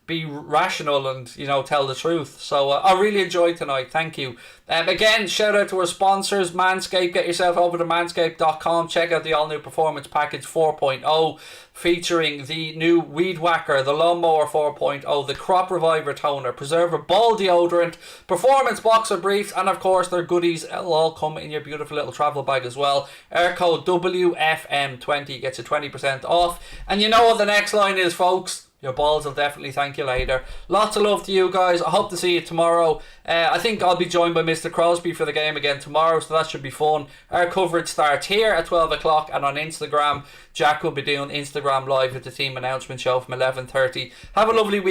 A: be rational and, you know, tell the truth. So I really enjoyed tonight. Thank you. Again, shout out to our sponsors, Manscaped. Get yourself over to manscaped.com. Check out the all new Performance Package 4.0 featuring the new Weed Whacker, the Lawnmower 4.0, the Crop Reviver Toner, Preserver Ball Deodorant, Performance Boxer Briefs, and of course their goodies will all come in your beautiful little travel bag as well. Air code WFM20 gets you 20% off. And you know what the next line is, folks. Your balls will definitely thank you later. Lots of love to you guys. I hope to see you tomorrow. I think I'll be joined by Mr. Crosby for the game again tomorrow, so that should be fun. Our coverage starts here at 12 o'clock and on Instagram. Jack will be doing Instagram Live with the team announcement show from 11:30. Have a lovely week.